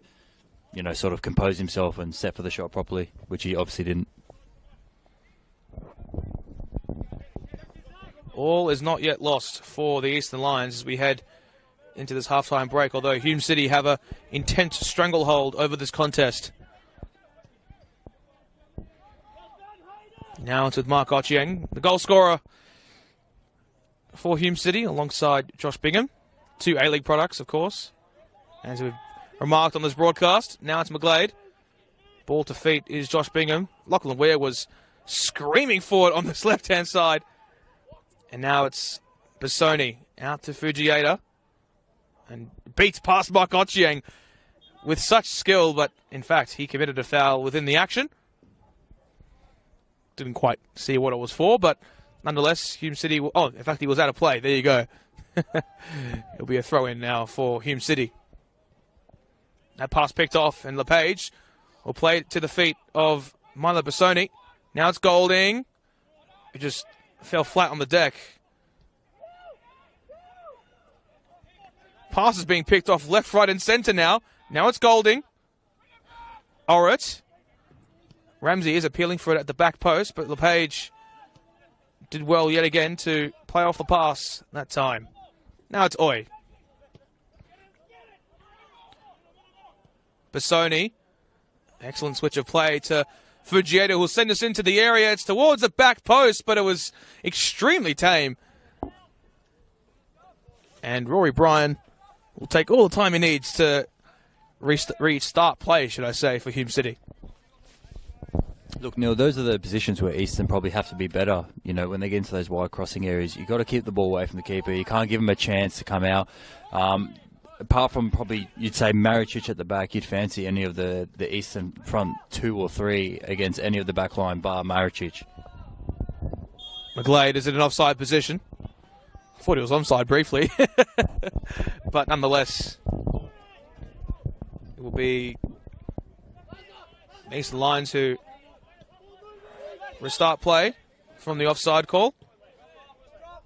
you know, sort of compose himself and set for the shot properly, which he obviously didn't. All is not yet lost for the Eastern Lions as we head into this halftime break, although Hume City have an intense stranglehold over this contest. Now it's with Mark Ochieng, the goal scorer for Hume City, alongside Josh Bingham. 2 A-League products, of course, as we've remarked on this broadcast. Now it's McGlade. Ball to feet is Josh Bingham. Lachlan Weir was screaming forward on this left-hand side. And now it's Busoni out to Fujieda. And beats past Mark Ochieng with such skill, but in fact, he committed a foul within the action. Didn't quite see what it was for, but nonetheless, Hume City... Oh, in fact, he was out of play. There you go. It'll be a throw-in now for Hume City. That pass picked off, and LePage will play it to the feet of Milo Busoni. Now it's Golding. He just fell flat on the deck. Pass is being picked off left, right, and centre now. Now it's Golding. Orrit. Ramsey is appealing for it at the back post, but LePage did well yet again to play off the pass that time. Now it's Oi. Busoni. Excellent switch of play to Fujieda, who will send us into the area. It's towards the back post, but it was extremely tame. And Rory Bryan will take all the time he needs to restart play, should I say, for Hume City. Look, Neil, those are the positions where Eastern probably have to be better. You know, when they get into those wide crossing areas, you've got to keep the ball away from the keeper. You can't give him a chance to come out. Apart from probably, you'd say Maricic at the back, you'd fancy any of the Eastern front 2 or 3 against any of the back line bar Maricic. McGlade is in an offside position. Thought he was onside briefly. But nonetheless, it will be Eastern Lions who restart play from the offside call.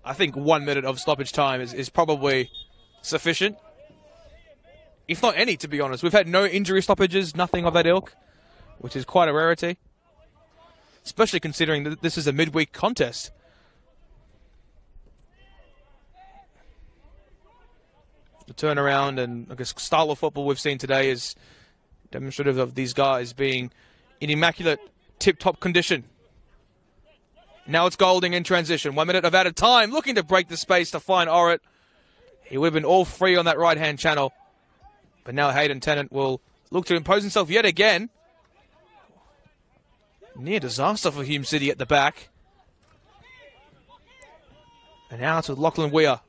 I think 1 minute of stoppage time is probably sufficient. If not any, to be honest. We've had no injury stoppages, nothing of that ilk, which is quite a rarity. Especially considering that this is a midweek contest. The turnaround and, I guess, style of football we've seen today is demonstrative of these guys being in immaculate, tip-top condition. Now it's Golding in transition. 1 minute of added time, looking to break the space to find Orrit. He would have been all free on that right-hand channel. But now Hayden Tennant will look to impose himself yet again. Near disaster for Hume City at the back. And now to Lachlan Weir.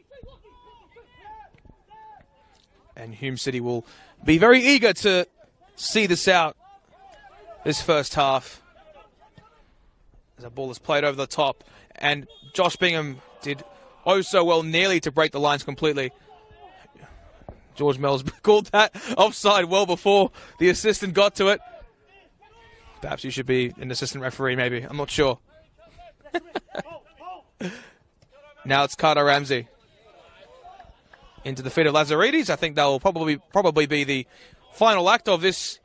And Hume City will be very eager to see this out this first half. As the ball is played over the top. And Josh Bingham did oh so well nearly to break the lines completely. George Mells called that offside well before the assistant got to it. Perhaps you should be an assistant referee, maybe. I'm not sure. Now it's Carter Ramsey. Into the feet of Lazaridis. I think that will probably be the final act of this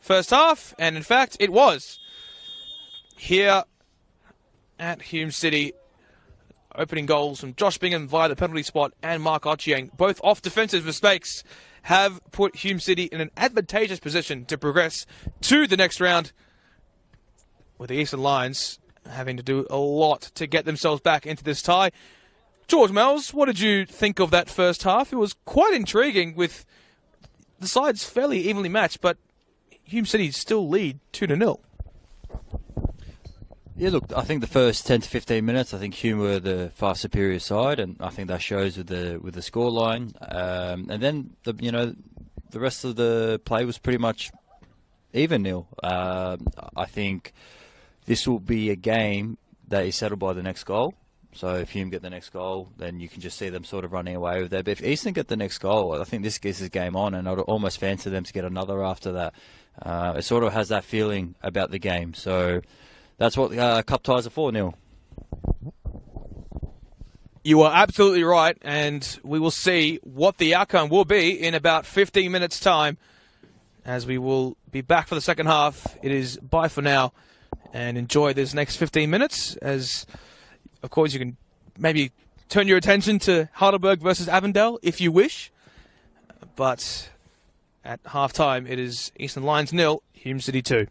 first half. And in fact, it was. Here at Hume City, opening goals from Josh Bingham via the penalty spot and Mark Ochieng, both off defensive mistakes, have put Hume City in an advantageous position to progress to the next round, with the Eastern Lions having to do a lot to get themselves back into this tie. George Mells, what did you think of that first half? It was quite intriguing with the sides fairly evenly matched, but Hume City still lead 2-0. Yeah, look, I think the first 10 to 15 minutes, I think Hume were the far superior side, and I think that shows with the scoreline. And then the rest of the play was pretty much even nil. I think this will be a game that is settled by the next goal. So if Hume get the next goal, then you can just see them sort of running away with it. But if Eastern get the next goal, I think this gets this game on, and I'd almost fancy them to get another after that. It sort of has that feeling about the game. So that's what cup ties are for, Neil. You are absolutely right, and we will see what the outcome will be in about 15 minutes' time, as we will be back for the second half. It is bye for now, and enjoy this next 15 minutes, as, of course, you can maybe turn your attention to Heidelberg versus Avondale if you wish. But at half-time, it is Eastern Lions 0, Hume City 2.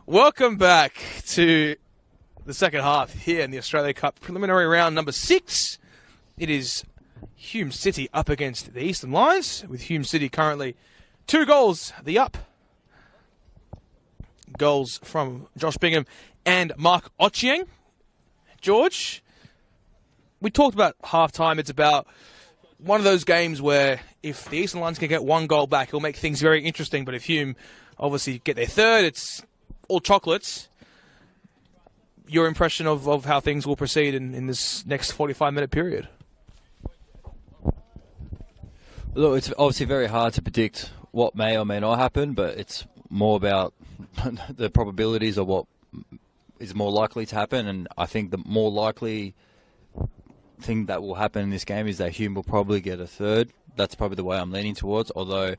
Welcome back to the second half here in the Australia Cup preliminary round number 6. It is Hume City up against the Eastern Lions, with Hume City currently 2 goals the up. Goals from Josh Bingham and Mark Ochieng. George, we talked about half-time. It's about one of those games where if the Eastern Lions can get 1 goal back, it'll make things very interesting. But if Hume obviously get their third, it's all chocolates. Your impression of how things will proceed in this next 45-minute period? Look, it's obviously very hard to predict what may or may not happen, but it's more about the probabilities of what is more likely to happen. And I think the more likely thing that will happen in this game is that Hume will probably get a third. That's probably the way I'm leaning towards, although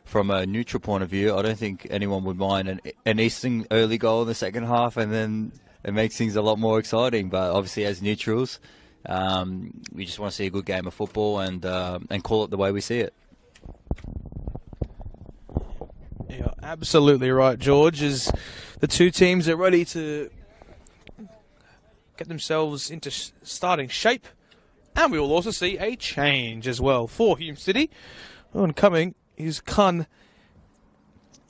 from a neutral point of view, I don't think anyone would mind an Eastern early goal in the second half, and then it makes things a lot more exciting. But obviously, as neutrals, we just want to see a good game of football and call it the way we see it. Yeah, absolutely right, George. As the two teams are ready to get themselves into starting shape, and we will also see a change as well for Hume City. Oncoming is Kun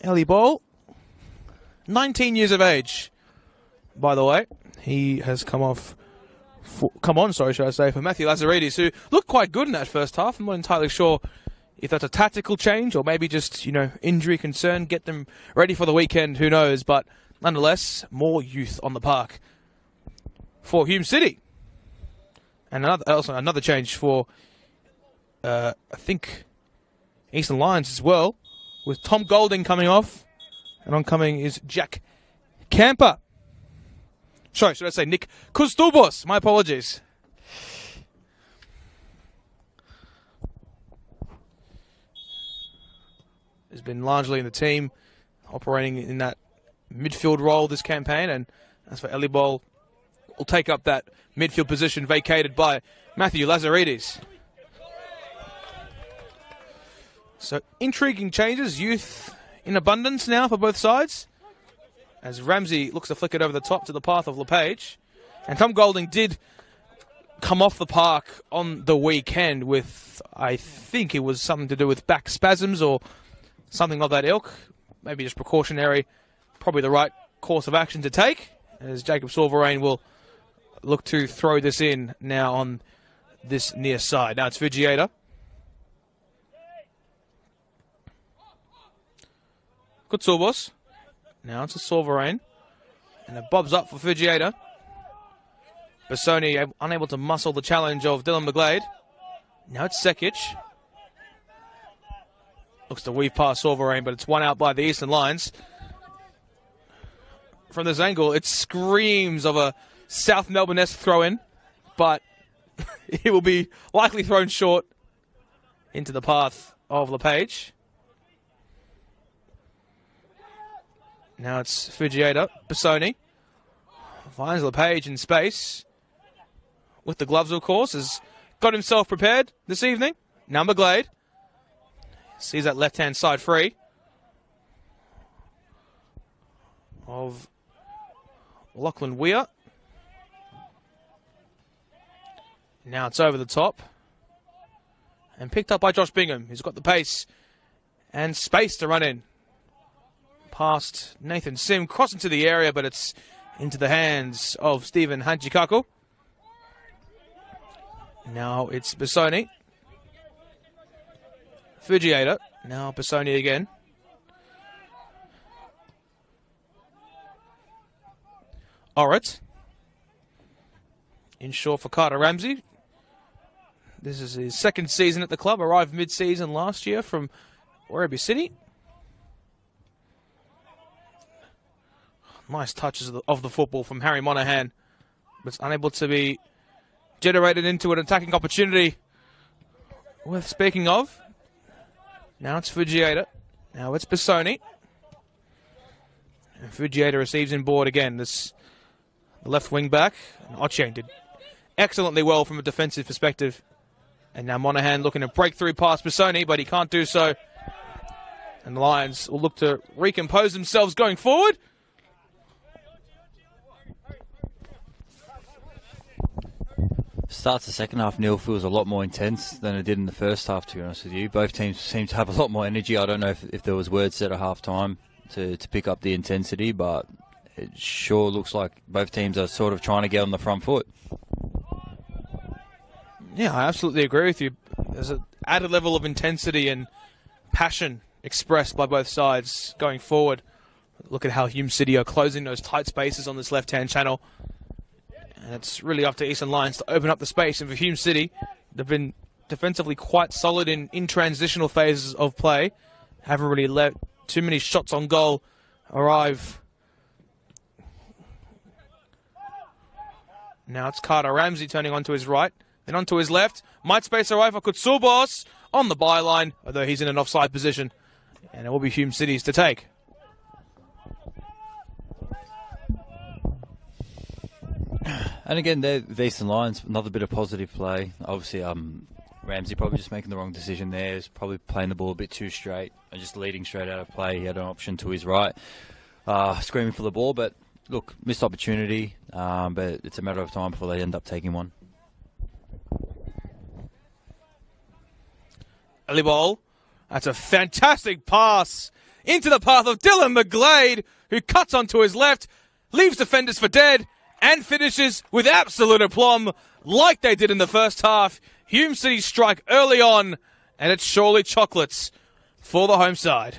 Elibol, 19 years of age, by the way. He has come on, for Matthew Lazaridis, who looked quite good in that first half. I'm not entirely sure if that's a tactical change or maybe just, injury concern, get them ready for the weekend, who knows. But nonetheless, more youth on the park for Hume City. And another change for, I think, Eastern Lions as well, with Tom Golding coming off, and oncoming is Jack Camper. Sorry, should I say Nick Kustubos? My apologies. Has been largely in the team, operating in that midfield role this campaign, and as for Elibol, will take up that midfield position vacated by Matthew Lazaridis. So, intriguing changes, youth in abundance now for both sides, as Ramsey looks to flick it over the top to the path of LePage. And Tom Golding did come off the park on the weekend with, I think it was something to do with back spasms or something of that ilk. Maybe just precautionary, probably the right course of action to take, as Jacob Silverrain will look to throw this in now on this near side. Now it's Fujieda. Good Silvos. Now it's a Silverrain. And it bobs up for Fujieda. Bassoni unable to muscle the challenge of Dylan McGlade. Now it's Sekic. Looks to weave past Silverrain, but it's won out by the Eastern Lions. From this angle, it screams of a South Melbourne-esque throw-in, but it will be likely thrown short into the path of LePage. Now it's Fujieda. Bassoni finds LePage in space. With the gloves, of course, has got himself prepared this evening. Now McGlade sees that left-hand side free of Lachlan Weir. Now it's over the top and picked up by Josh Bingham, who's got the pace and space to run in. Past Nathan Sim, cross into the area, but it's into the hands of Stephen Hajikaku. Now it's Bassoni. Fujieda. Now Bassoni again. Orrit. In short for Carter Ramsey. This is his second season at the club. Arrived mid-season last year from Werribee City. Nice touches of the football from Harry Monaghan, but it's unable to be generated into an attacking opportunity worth speaking of. Now it's Fujieda. Now it's Bassoni. And Fujieda receives in board again. This the left wing back. Ochieng did excellently well from a defensive perspective. And now Monaghan looking to break through past Bassoni, but he can't do so. And the Lions will look to recompose themselves going forward. start to second half, Neil, feels a lot more intense than it did in the first half, to be honest with you. Both teams seem to have a lot more energy. I don't know if there was words said at half-time to pick up the intensity, but it sure looks like both teams are sort of trying to get on the front foot. Yeah, I absolutely agree with you. There's an added level of intensity and passion expressed by both sides going forward. Look at how Hume City are closing those tight spaces on this left-hand channel. And it's really up to Eastern Lions to open up the space. And for Hume City, they've been defensively quite solid in transitional phases of play. Haven't really let too many shots on goal arrive. Now it's Carter Ramsey turning onto his right. Then onto his left. Might space arrive for Kutsubos on the byline, although he's in an offside position. And it will be Hume City's to take. And again, the Eastern Lions, another bit of positive play. Obviously, Ramsey probably just making the wrong decision there. He's probably playing the ball a bit too straight and just leading straight out of play. He had an option to his right, screaming for the ball. But look, missed opportunity, but it's a matter of time before they end up taking one. Early ball. That's a fantastic pass into the path of Dylan McGlade, who cuts onto his left, leaves defenders for dead, and finishes with absolute aplomb like they did in the first half. Hume City strike early on, and it's surely chocolates for the home side.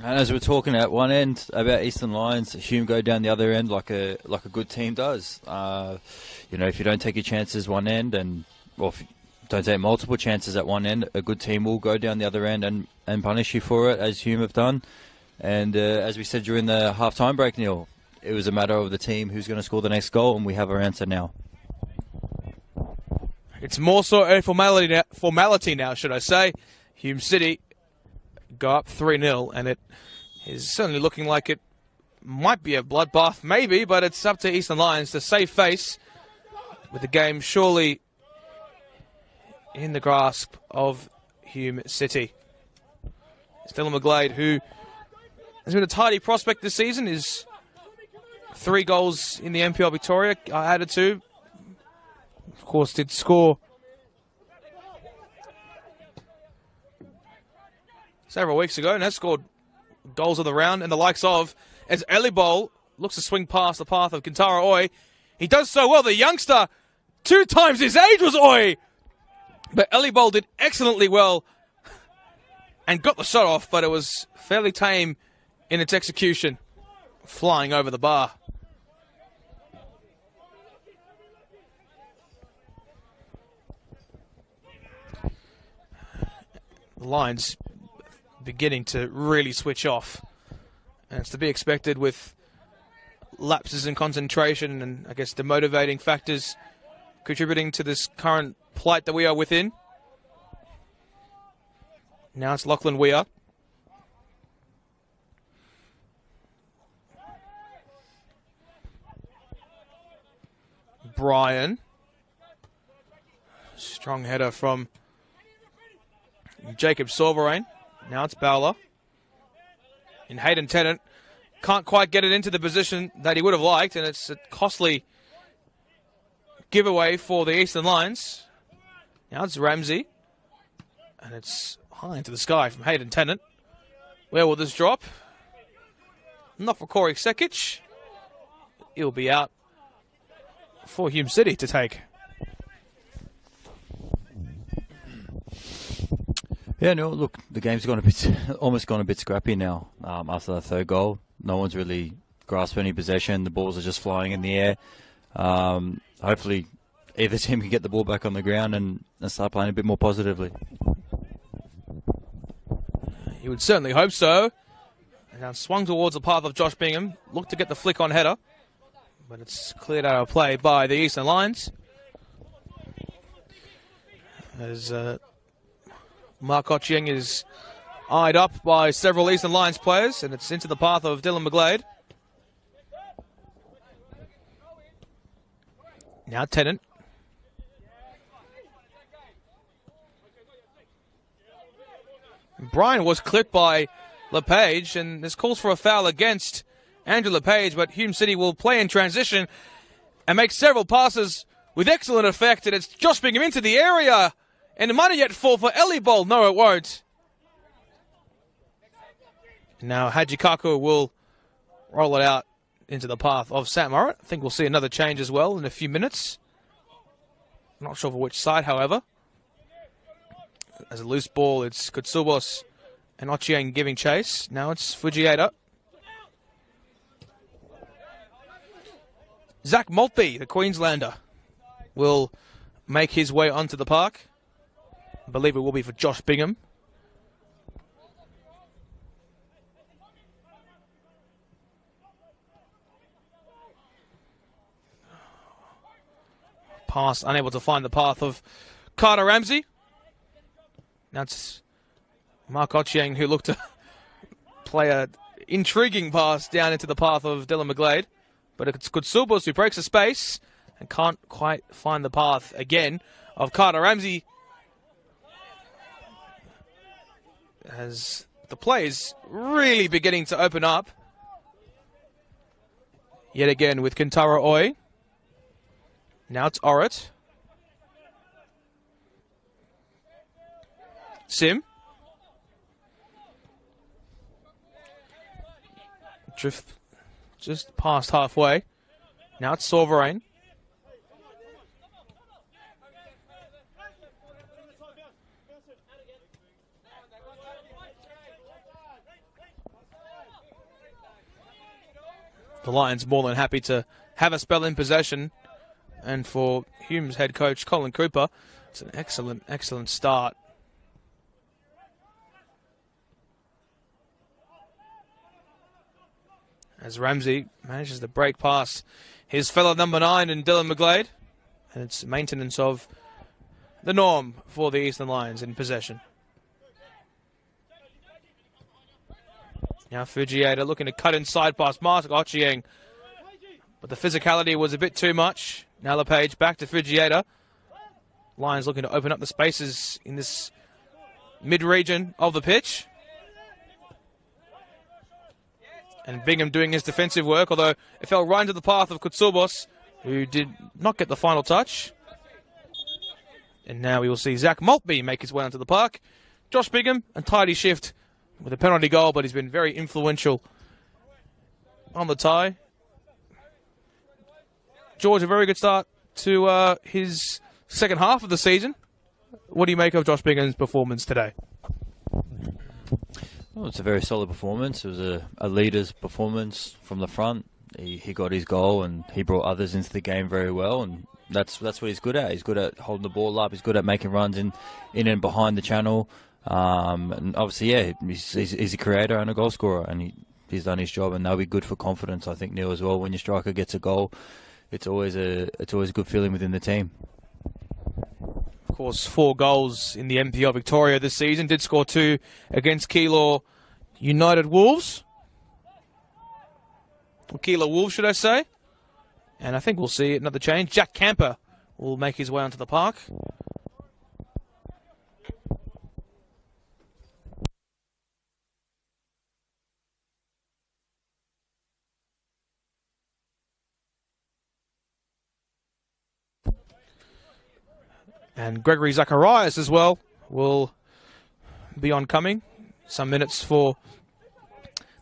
And as we're talking at one end about Eastern Lions, Hume go down the other end like a good team does. If you don't take your chances one end, if you don't take multiple chances at one end, a good team will go down the other end and punish you for it, as Hume have done. And as we said during the half-time break, Neil, it was a matter of the team who's going to score the next goal, and we have our answer now. It's more so a formality now, should I say. Hume City go up 3-0, and it is certainly looking like it might be a bloodbath, maybe, but it's up to Eastern Lions to save face with the game surely in the grasp of Hume City. Dylan McGlade, who has been a tidy prospect this season, is 3 goals in the NPL Victoria added to. Of course, did score several weeks ago and has scored goals of the round, and the likes of, as Eli Bowl looks to swing past the path of Kintara Oi. He does so well. The youngster, 2 times his age was Oi. But Eli Bowl did excellently well and got the shot off, but it was fairly tame in its execution, flying over the bar. The Lions beginning to really switch off. And it's to be expected with lapses in concentration and, I guess, demotivating factors contributing to this current plight that we are within. Now it's Lachlan Weir. Brian. Strong header from Jacob Silverain. Now it's Bowler. And Hayden Tennant can't quite get it into the position that he would have liked, and it's a costly giveaway for the Eastern Lions. Now it's Ramsey. And it's high into the sky from Hayden Tennant. Where will this drop? Not for Corey Sekic. He'll be out for Hume City to take. Yeah, no, look, the game's almost gone a bit scrappy now after the third goal. No one's really grasped any possession. The balls are just flying in the air. Hopefully, either team can get the ball back on the ground and start playing a bit more positively. You would certainly hope so. And now swung towards the path of Josh Bingham. Looked to get the flick on header. But it's cleared out of play by the Eastern Lions. As Mark Ochieng is eyed up by several Eastern Lions players, and it's into the path of Dylan McGlade. Now Tennant. Brian was clipped by LePage, and this calls for a foul against Andrew LePage, but Hume City will play in transition. and makes several passes with excellent effect, and it's Josh Bingham into the area, and it might have yet fall for Ellie Ball. No, it won't. Now Hajikaku will roll it out into the path of Sam Orrit. I think we'll see another change as well in a few minutes. I'm not sure for which side, however. As a loose ball, it's Kutsubos and Ochieng giving chase. Now it's Fujieda. Zach Maltby, the Queenslander, will make his way onto the park. I believe it will be for Josh Bingham. Pass, unable to find the path of Carter Ramsey. Now it's Mark Ochieng who looked to play an intriguing pass down into the path of Dylan McGlade. But it's Kutsubos who breaks the space and can't quite find the path again of Carter Ramsey. As the play is really beginning to open up. Yet again with Kintara Oi. Now it's Orrit. Sim. Drift just past halfway. Now it's Sovereign. The Lions more than happy to have a spell in possession. And for Hume's head coach, Colin Cooper, it's an excellent, excellent start. As Ramsey manages to break past his fellow number 9 in Dylan McGlade. And it's maintenance of the norm for the Eastern Lions in possession. Now Fujieda looking to cut inside past Mark Ochieng. But the physicality was a bit too much. Now LePage back to Fujieda. Lions looking to open up the spaces in this mid-region of the pitch. And Bingham doing his defensive work, although it fell right into the path of Kutsubos, who did not get the final touch. And now we will see Zach Maltby make his way onto the park. Josh Bingham, a tidy shift with a penalty goal, but he's been very influential on the tie. George, a very good start to his second half of the season. What do you make of Josh Bingham's performance today? Well, it's a very solid performance. It was a leader's performance from the front. He got his goal and he brought others into the game very well, and that's what he's good at. He's good at holding the ball up. He's good at making runs in and behind the channel. And obviously, yeah, he's a creator and a goal scorer, and he's done his job, and that'll be good for confidence, I think, Neil, as well. When your striker gets a goal, it's always a good feeling within the team. Of course, 4 goals in the NPL Victoria this season. Did score 2 against Keilor United Wolves. Or Keilor Wolves, should I say. And I think we'll see another change. Jack Camper will make his way onto the park. And Gregory Zacharias as well will be oncoming. Some minutes for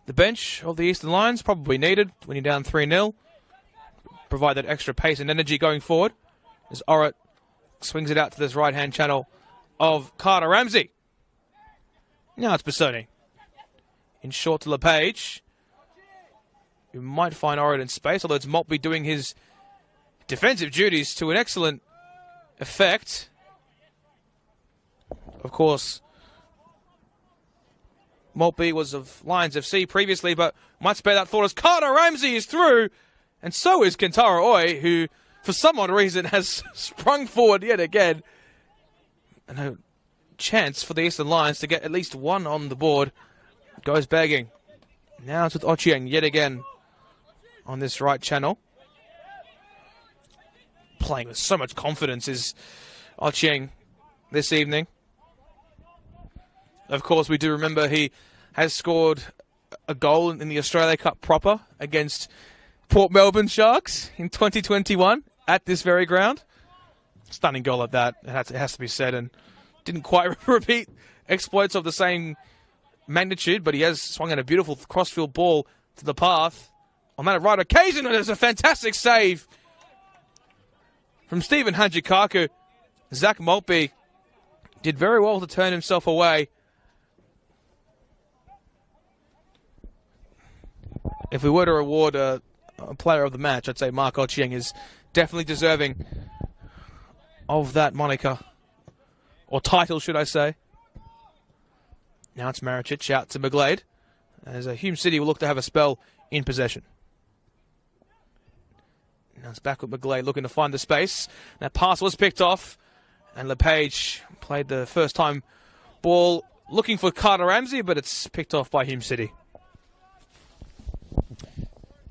the bench of the Eastern Lions, probably needed when you're down 3-0. Provide that extra pace and energy going forward. As Orrit swings it out to this right-hand channel of Carter Ramsey. Now it's Bissoni. In short to LePage. You might find Orrit in space, although it's Maltby doing his defensive duties to an excellent effect. Of course, Maltby was of Lions FC previously, but might spare that thought as Carter Ramsey is through, and so is Kintara Oi, who for some odd reason has sprung forward yet again. And a chance for the Eastern Lions to get at least one on the board. Goes begging. Now it's with Ochieng yet again on this right channel. Playing with so much confidence is Ochieng this evening. Of course, we do remember he has scored a goal in the Australia Cup proper against Port Melbourne Sharks in 2021 at this very ground. Stunning goal at that, it has to be said, and didn't quite repeat exploits of the same magnitude, but he has swung at a beautiful crossfield ball to the path on that right occasion, and there's a fantastic save from Stephen Hajikaku. Zach Maltby did very well to turn himself away. If we were to award a player of the match, I'd say Mark Ochieng is definitely deserving of that moniker, or title, should I say. Now it's Maricic out to McGlade, as Hume City will look to have a spell in possession. Now it's back with McGlade looking to find the space. That pass was picked off, and LePage played the first time ball looking for Carter Ramsey, but it's picked off by Hume City.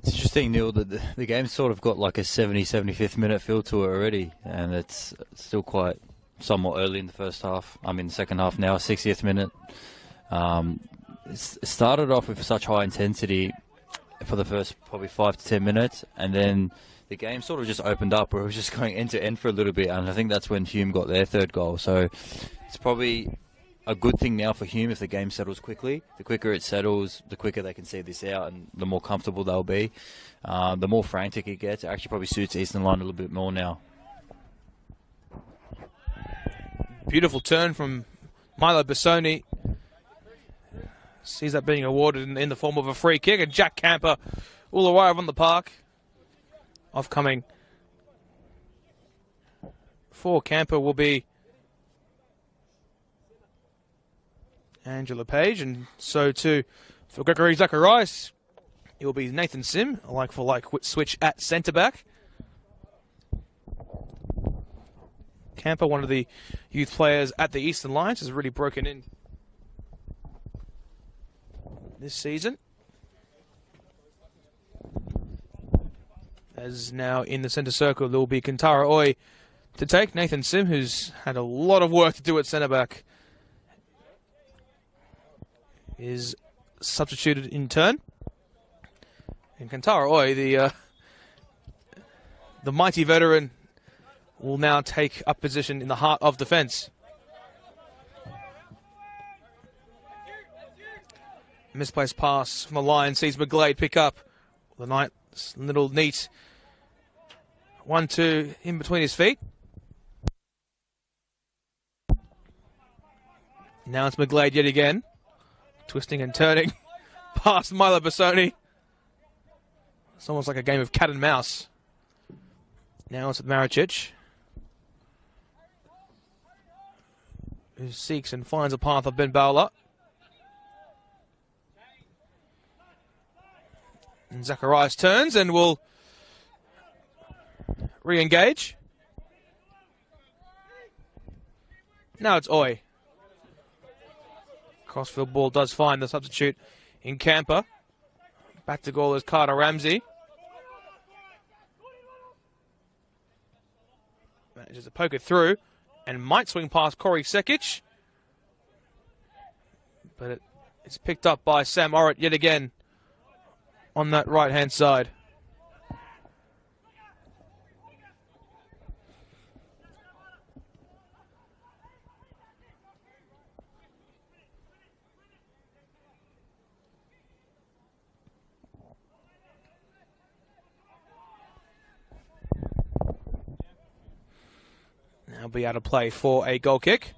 It's interesting, Neil, that the game's sort of got like a 75th minute feel to it already, and it's still quite somewhat early in the first half. I'm in the second half now, 60th minute. It started off with such high intensity for the first probably 5 to 10 minutes, and then the game sort of just opened up where it was just going end to end for a little bit, and I think that's when Hume got their third goal. So it's probably a good thing now for Hume if the game settles quickly. The quicker it settles, the quicker they can see this out, and the more comfortable they'll be. The more frantic it gets, it actually probably suits Eastern Line a little bit more now. Beautiful turn from Milo Bassoni. Sees that being awarded in the form of a free kick, and Jack Camper will arrive on the park. Offcoming for Camper will be Angela Page, and so too for Gregory Zacharias. It will be Nathan Sim, a like-for-like switch at centre-back. Camper, one of the youth players at the Eastern Lions, has really broken in this season. As now in the centre circle, there will be Kintara Oi to take. Nathan Sim, who's had a lot of work to do at centre-back, is substituted in turn. And Kintara Oi, the mighty veteran, will now take up position in the heart of defence. Misplaced pass from the line sees McGlade pick up. The nice little neat 1-2 in between his feet. Now it's McGlade yet again. Twisting and turning past Milo Bassoni. It's almost like a game of cat and mouse. Now it's Maricic, who seeks and finds a path of Ben Bowler. And Zacharias turns and will re-engage. Now it's Oi. Crossfield ball does find the substitute in Camper. Back to goal is Carter Ramsey. Manages to poke it through and might swing past Corey Sekic. But it's picked up by Sam Orrit yet again on that right-hand side. Now be out of play for a goal kick.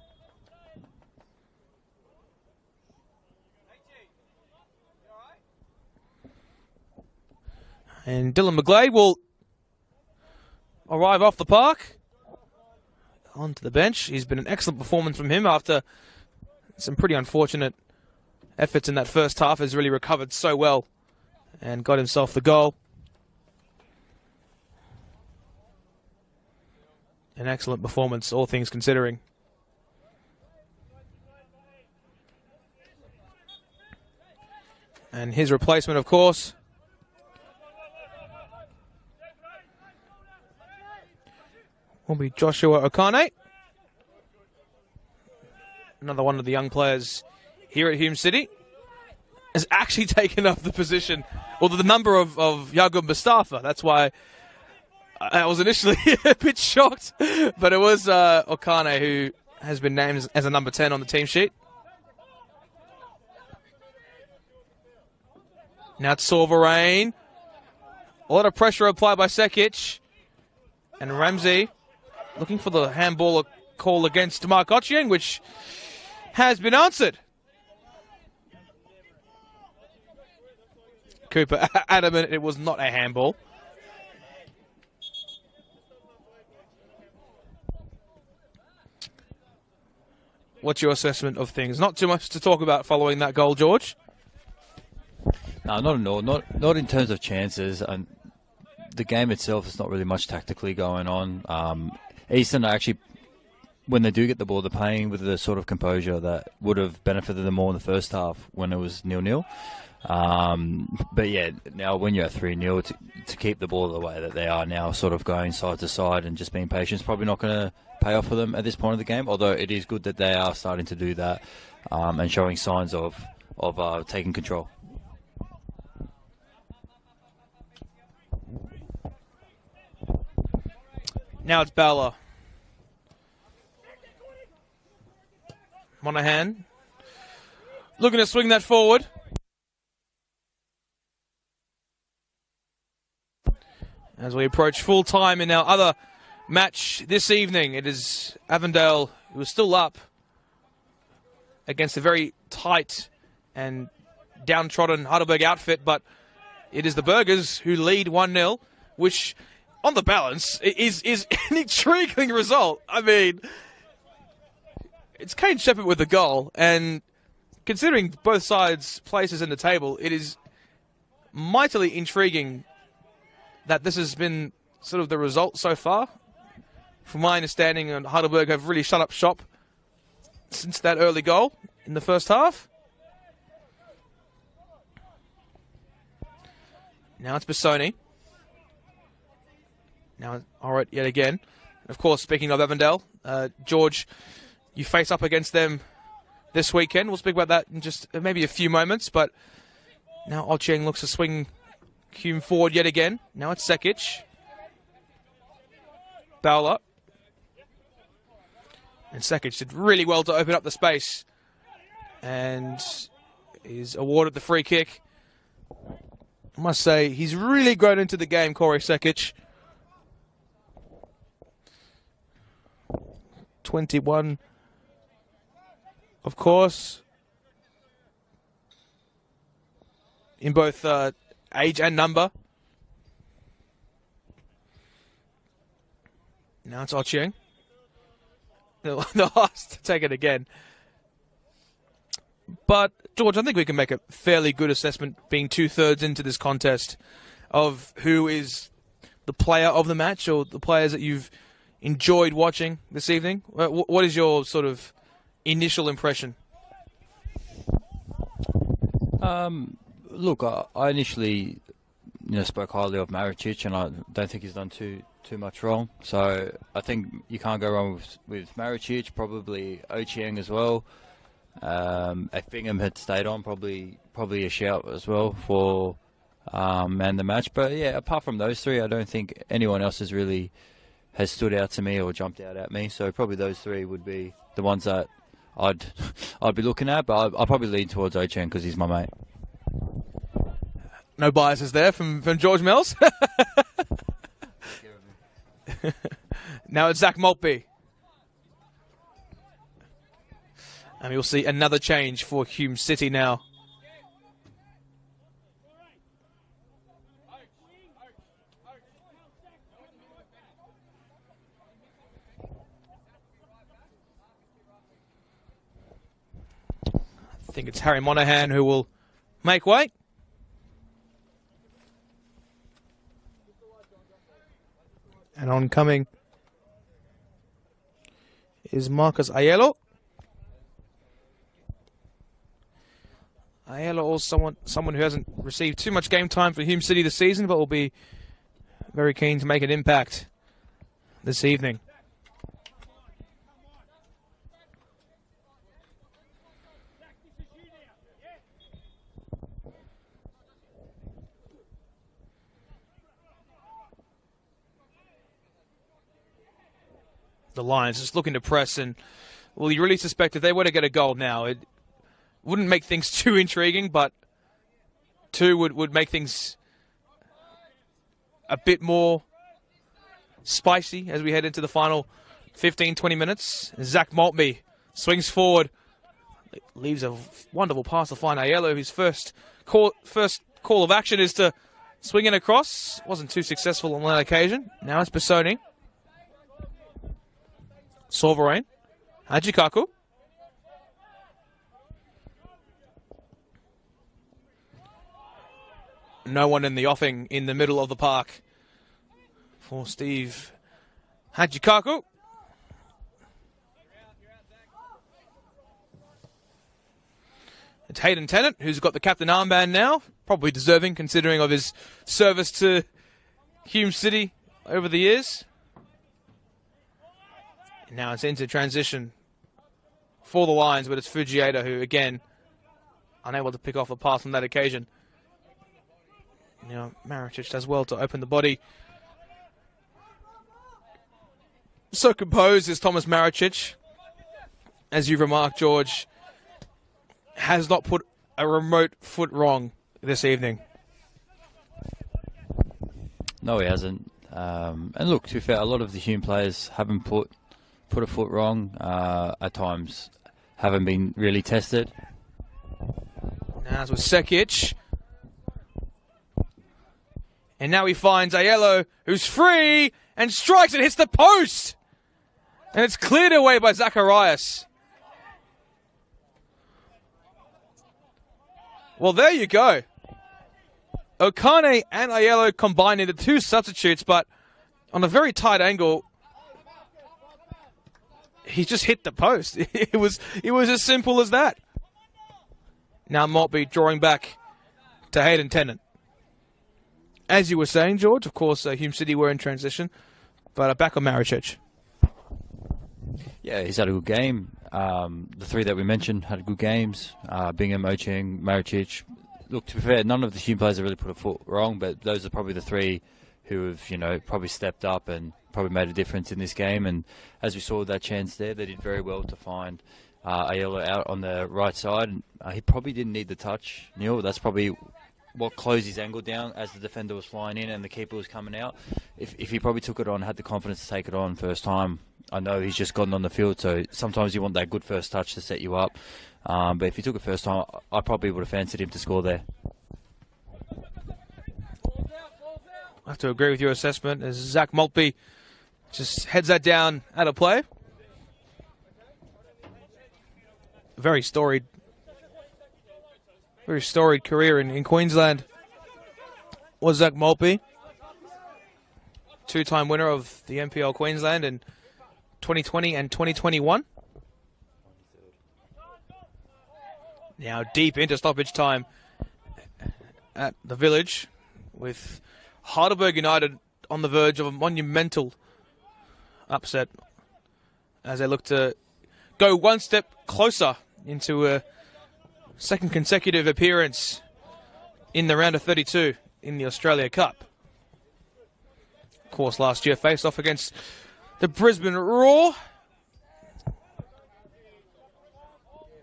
And Dylan McGlade will arrive off the park onto the bench. He's been an excellent performance from him after some pretty unfortunate efforts in that first half. Has really recovered so well and got himself the goal. An excellent performance, all things considering. And his replacement, of course, will be Joshua Okane. Another one of the young players here at Hume City. has actually taken up the position, or the number of Yagub Mustafa. That's why I was initially a bit shocked, but it was Okane who has been named as a number 10 on the team sheet. Now it's Sorvarain. A lot of pressure applied by Sekic. And Ramsey looking for the handball call against Mark Ochieng, which has been answered. Cooper adamant it was not a handball. What's your assessment of things? Not too much to talk about following that goal, George. No, not at all. Not in terms of chances. And the game itself is not really much tactically going on. Eastern are actually, when they do get the ball, they're playing with the sort of composure that would have benefited them more in the first half when it was 0-0. But yeah, now when you're at 3-0, to keep the ball the way that they are now, sort of going side to side and just being patient, is probably not going to pay off for them at this point of the game. Although it is good that they are starting to do that and showing signs of taking control. Now it's Bella. Monahan looking to swing that forward. As we approach full time in our other match this evening, it is Avondale who is still up against a very tight and downtrodden Heidelberg outfit, but it is the Burgers who lead 1-0, which on the balance is an intriguing result. I mean, it's Kane Shepherd with the goal, and considering both sides' places in the table, it is mightily intriguing that this has been sort of the result so far. From my understanding, Heidelberg have really shut up shop since that early goal in the first half. Now it's Bissoni. Now, all right, yet again. Of course, speaking of Avondale, George, you face up against them this weekend. We'll speak about that in just maybe a few moments. But now Ochieng looks to swing Hume forward yet again. Now it's Sekic. Bowler. And Sekic did really well to open up the space. And is awarded the free kick. I must say, he's really grown into the game, Corey Sekic. 21, of course, in both age and number. Now it's Ochieng. The last to take it again. But, George, I think we can make a fairly good assessment, being 2/3 into this contest, of who is the player of the match, or the players that you've enjoyed watching this evening. What is your sort of initial impression? Look, I initially spoke highly of Maricic, and I don't think he's done too much wrong. So I think you can't go wrong with Maricic, probably Ochieng as well. If Bingham had stayed on, probably a shout as well for man the match. But yeah, apart from those three, I don't think anyone else has stood out to me or jumped out at me. So probably those three would be the ones that I'd be looking at. But I'll probably lean towards Ochieng because he's my mate. No biases there from George Mills. Now it's Zach Maltby. And you'll see another change for Hume City now. I think it's Harry Monahan who will make way. And oncoming is Marcus Aiello. Aiello also someone who hasn't received too much game time for Hume City this season, but will be very keen to make an impact this evening. the Lions just looking to press, and well, you really suspect if they were to get a goal now, it wouldn't make things too intriguing, but two would make things a bit more spicy as we head into the final 15, 20 minutes. Zach Maltby swings forward, leaves a wonderful pass to find Aiello, whose first call of action is to swing it across. Wasn't too successful on that occasion. Now it's Bissoni. Sovereign. Hajikaku. No one in the offing in the middle of the park for Steve Hajikaku. It's Hayden Tennant, who's got the captain armband now. Probably deserving, considering of his service to Hume City over the years. Now it's into transition for the Lions, but it's Fujieda who, again, unable to pick off a pass on that occasion. Now Maricic does well to open the body. So composed is Thomas Maricic. As you've remarked, George, has not put a remote foot wrong this evening. No, he hasn't. And look, to be fair, a lot of the Hume players haven't put a foot wrong. At times, haven't been really tested. Now it's with Sekic. And now he finds Aiello, who's free, and strikes and hits the post. And it's cleared away by Zacharias. Well, there you go. Okane and Aiello combined into two substitutes, but on a very tight angle, he just hit the post. It was as simple as that. Now Maltby drawing back to Hayden Tennant. As you were saying, George, of course, Hume City were in transition, but back on Maricic. Yeah, he's had a good game. The three that we mentioned had good games. Bingham, Ocheng, Maricic. Look, to be fair, none of the Hume players have really put a foot wrong, but those are probably the three who have, probably stepped up and probably made a difference in this game. And as we saw with that chance there, they did very well to find Aiello out on the right side. He probably didn't need the touch, Neil. That's probably what closed his angle down as the defender was flying in and the keeper was coming out. If he probably took it on, had the confidence to take it on first time, I know he's just gotten on the field, so sometimes you want that good first touch to set you up. But if he took it first time, I probably would have fancied him to score there. I have to agree with your assessment as Zach Maltby just heads that down out of play. Very storied career in Queensland was Zach Maltby. Two-time winner of the NPL Queensland in 2020 and 2021. Now deep into stoppage time at the Village, with Heidelberg United on the verge of a monumental upset as they look to go one step closer into a second consecutive appearance in the round of 32 in the Australia Cup. Of course, last year faced off against the Brisbane Roar.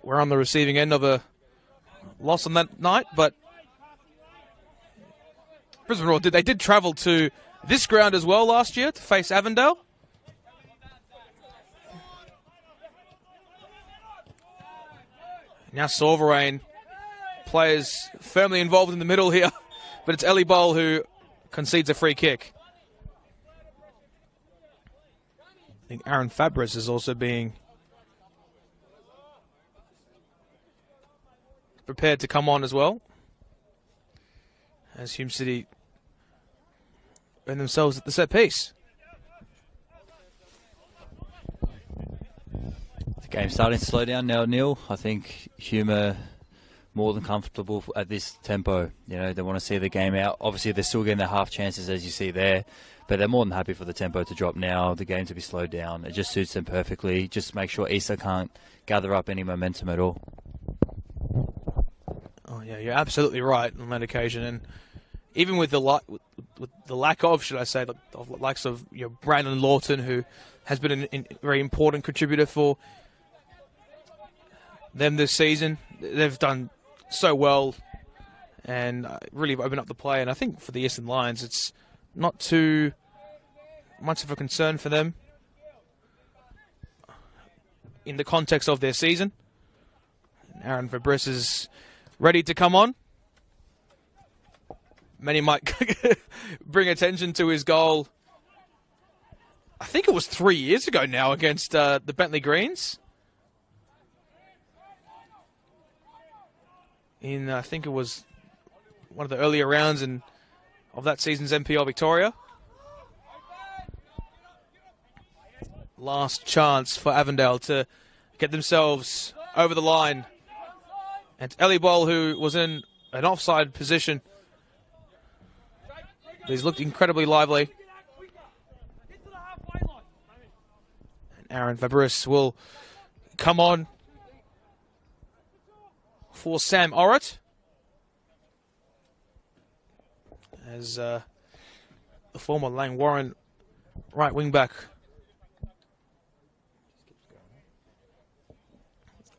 We're on the receiving end of a loss on that night, but Brisbane Roar did travel to this ground as well last year to face Avondale. Now Sovereign, players firmly involved in the middle here, but it's Ellie Bowl who concedes a free kick. I think Aaron Fabris is also being prepared to come on as well, as Hume City earn themselves at the set piece. The game's starting to slow down now, Neil. I think Hume are more than comfortable at this tempo. They want to see the game out. Obviously, they're still getting their half chances, as you see there, but they're more than happy for the tempo to drop now, the game to be slowed down. It just suits them perfectly. Just make sure Issa can't gather up any momentum at all. Oh yeah, you're absolutely right on that occasion. And even with the with the lack of, should I say, the likes of Brandon Lawton, who has been a very important contributor for them this season. They've done so well and really opened up the play. And I think for the Eastern Lions, it's not too much of a concern for them in the context of their season. Aaron Fabris is ready to come on. Many might bring attention to his goal. I think it was 3 years ago now against the Bentley Greens. I think it was one of the earlier rounds of that season's NPL Victoria. Last chance for Avondale to get themselves over the line. And Ellie Boll, who was in an offside position. He's looked incredibly lively. And Aaron Fabris will come on for Sam Orritt. As the former Lang Warren right wing back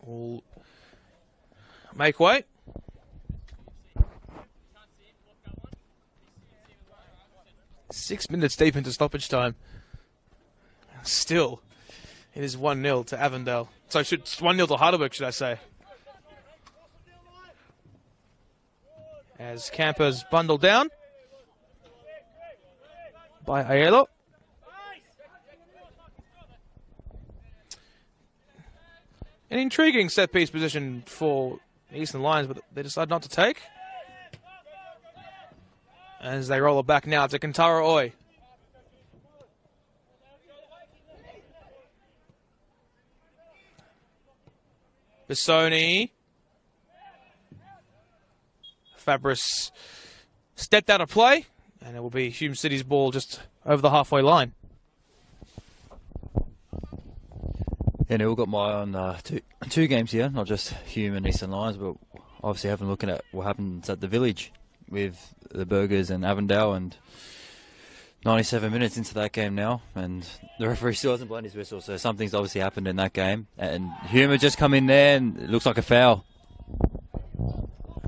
will make way. Six minutes deep into stoppage time. Still, it is 1-0 to Avondale. So 1-0 to Heidelberg, should I say. As Camper's bundled down by Aiello. An intriguing set-piece position for the Eastern Lions, but they decide not to take. As they roll it back now to Kantara Oi. Bissoni. Fabris stepped out of play, and it will be Hume City's ball just over the halfway line. Yeah, Neil, got my eye on two games here, not just Hume and Eastern Lions, but obviously having a look at what happens at the Village with the Burgers and Avondale, and 97 minutes into that game now, and the referee still hasn't blown his whistle, so something's obviously happened in that game. And Hume had just come in there, and it looks like a foul.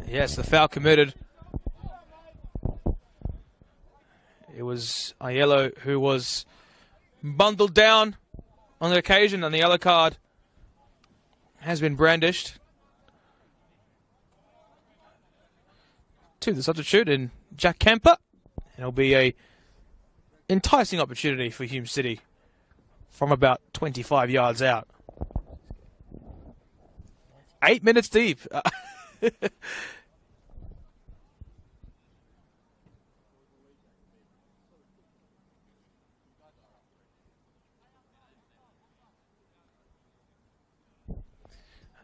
Yes, the foul committed. It was Aiello who was bundled down on the occasion, and the yellow card has been brandished to the substitute in Jack Kemper. And it'll be a enticing opportunity for Hume City from about 25 yards out. 8 minutes deep.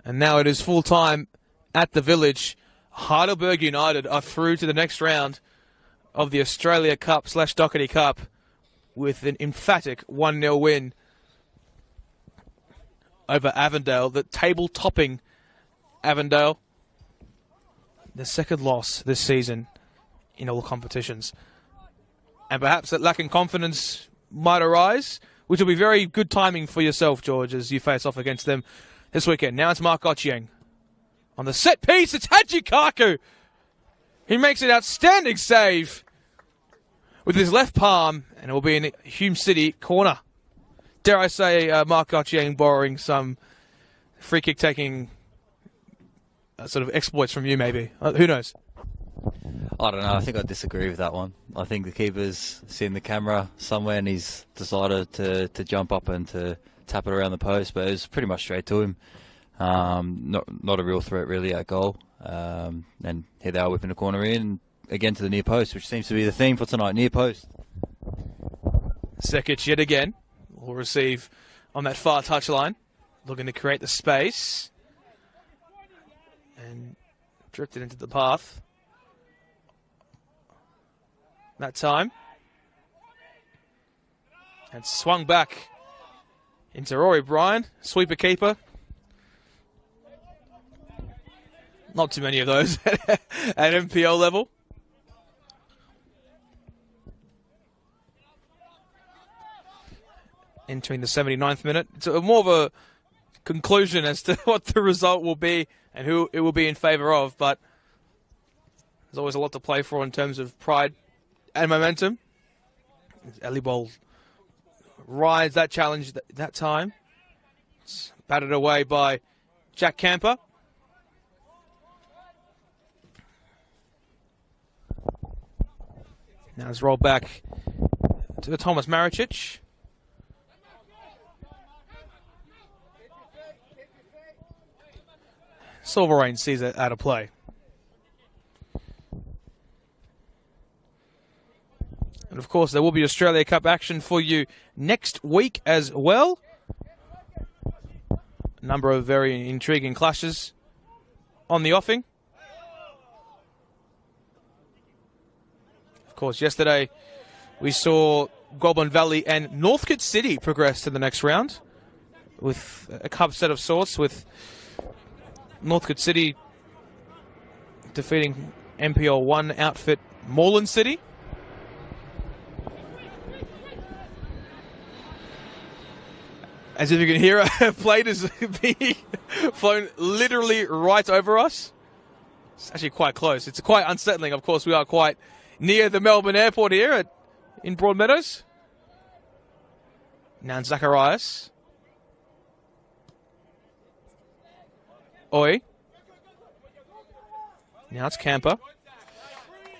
And now it is full time at the Village. Heidelberg United are through to the next round of the Australia Cup / Doherty Cup with an emphatic 1-0 win over Avondale, the table-topping Avondale. The second loss this season in all competitions. And perhaps that lack in confidence might arise, which will be very good timing for yourself, George, as you face off against them this weekend. Now it's Mark Ochieng. On the set piece, it's Haji Kaku. He makes an outstanding save with his left palm, and it will be in Hume City corner. Dare I say, Mark Ochieng borrowing some free kick taking sort of exploits from you, maybe. Who knows? I don't know. I think I disagree with that one. I think the keeper's seen the camera somewhere, and he's decided to jump up and to tap it around the post, but it was pretty much straight to him. Not a real threat really at goal. And here they are whipping the corner in again to the near post, which seems to be the theme for tonight, near post. Sekic yet again will receive on that far touchline, looking to create the space and drifted into the path that time, and swung back into Rory Bryan, sweeper keeper. Not too many of those at MPL level. entering the 79th minute. It's more of a conclusion as to what the result will be and who it will be in favour of, but there's always a lot to play for in terms of pride and momentum. Ali Ball rides that challenge that time. It's batted away by Jack Camper. Now it's rolled back to the Thomas Maricic. Silverrain sees it out of play. And of course, there will be Australia Cup action for you next week as well. A number of very intriguing clashes on the offing. Of course, yesterday we saw Goulburn Valley and Northcote City progress to the next round with a cup set of sorts, with Northcote City defeating MPL 1 outfit Moreland City. As if you can hear, a plate is being flown literally right over us. It's actually quite close. It's quite unsettling. Of course, we are quite near the Melbourne airport here in Broadmeadows. Now Zacharias. Oi. Now it's Camper.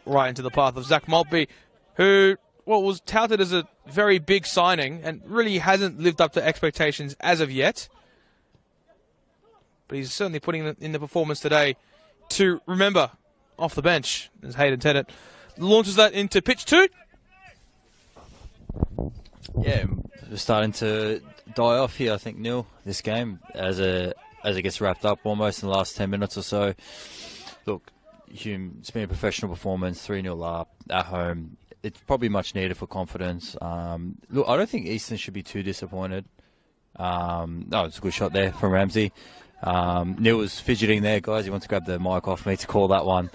Right into the path of Zach Maltby, who was touted as a very big signing and really hasn't lived up to expectations as of yet. But he's certainly putting in the performance today to remember off the bench, as Hayden Tennant launches that into pitch 2. Yeah, we're starting to die off here, I think, Neil, this game, as it gets wrapped up almost in the last 10 minutes or so. Look, Hume, it's been a professional performance, 3-0 up at home. It's probably much needed for confidence. Look, I don't think Eastern should be too disappointed. It's a good shot there from Ramsey. Neil was fidgeting there, guys. He wants to grab the mic off me to call that one.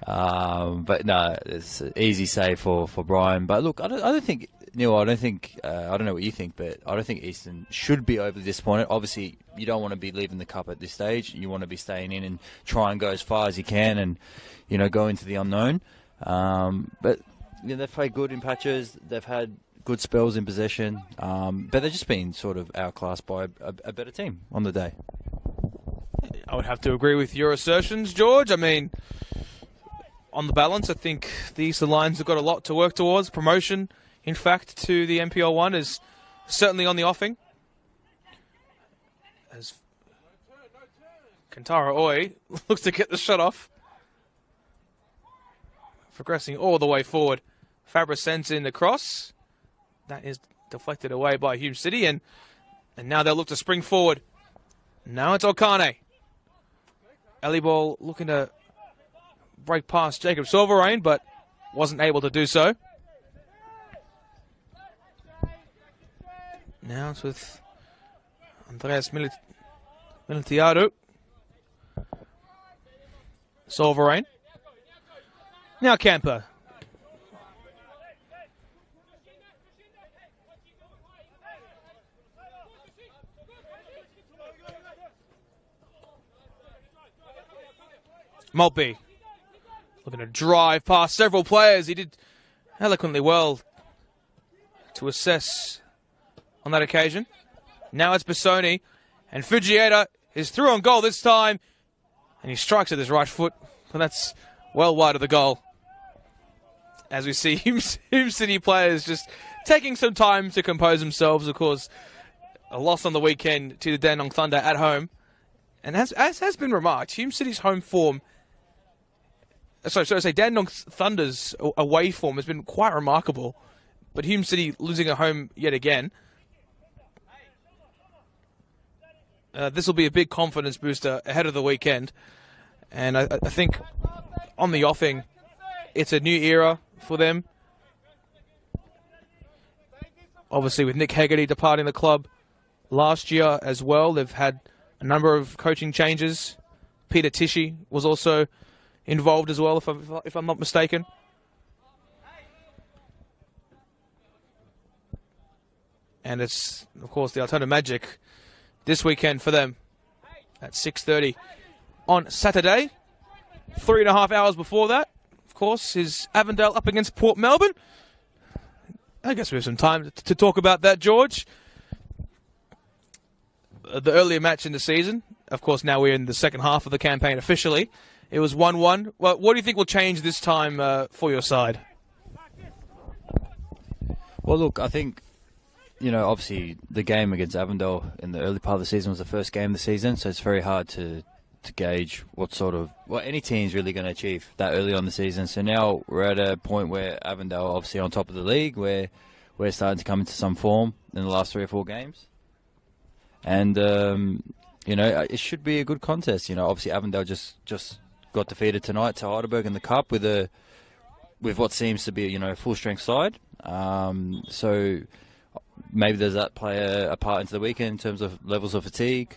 But no, it's an easy save for Brian. But look, I don't think, Neil, I don't know what you think, but I don't think Eastern should be overly disappointed. Obviously, you don't want to be leaving the cup at this stage. You want to be staying in and try and go as far as you can and, go into the unknown. But they've played good in patches. They've had good spells in possession. But they've just been sort of outclassed by a better team on the day. I would have to agree with your assertions, George. I mean, on the balance, I think the Eastern Lions have got a lot to work towards. Promotion, in fact, to the MPL 1 is certainly on the offing. As Kantara Oi looks to get the shot off. Progressing all the way forward. Fabra sends in the cross. That is deflected away by Hume City, and now they'll look to spring forward. Now it's Okane. Ali Ball looking to break past Jacob Silverrain, but wasn't able to do so. Now it's with Andreas Militiado. Silverrain. Now Camper. Maltby looking to drive past several players. He did eloquently well to assess on that occasion. Now it's Bissoni, and Fujieda is through on goal this time, and he strikes with his right foot, but that's well wide of the goal. As we see Hume City players just taking some time to compose themselves. Of course, a loss on the weekend to the Dandenong Thunder at home. And as has been remarked, Hume City's home form, Dandenong Thunder's away form has been quite remarkable. But Hume City losing at home yet again. This will be a big confidence booster ahead of the weekend. And I think on the offing, it's a new era for them. Obviously, with Nick Hegarty departing the club last year as well, they've had a number of coaching changes. Peter Tishy was also involved as well, if I'm not mistaken. And it's, of course, the Altona Magic this weekend for them at 6:30 on Saturday. 3.5 hours before that, of course, is Avondale up against Port Melbourne. I guess we have some time to talk about that, George. The earlier match in the season, of course, now we're in the second half of the campaign officially. It was 1-1. Well, what do you think will change this time for your side? Well, look, I think, obviously the game against Avondale in the early part of the season was the first game of the season, so it's very hard to gauge what any team's really going to achieve that early on the season. So now we're at a point where Avondale are obviously on top of the league, where we're starting to come into some form in the last 3 or 4 games. And, it should be a good contest. Obviously Avondale just got defeated tonight to Heidelberg in the Cup with what seems to be, a full-strength side. So maybe does that play a part into the weekend in terms of levels of fatigue?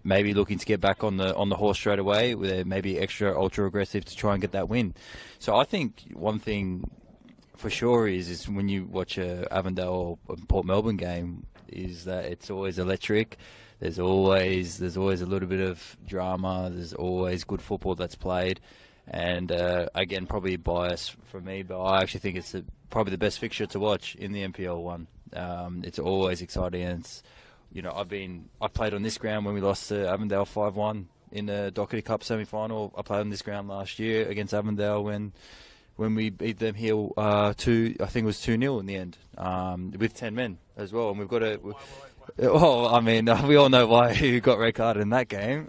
Maybe looking to get back on the horse straight away, with a maybe extra ultra aggressive to try and get that win. So I think one thing for sure is when you watch a Avondale or Port Melbourne game, is that it's always electric. There's always a little bit of drama. There's always good football that's played. And again, probably bias for me, but I actually think it's probably the best fixture to watch in the NPL one. It's always exciting. And it's, I played on this ground when we lost to Avondale 5-1 in the Doherty Cup semi-final. I played on this ground last year against Avondale when we beat them here I think it was 2-0 in the end, with 10 men as well. And we've got we all know why who got red carded in that game.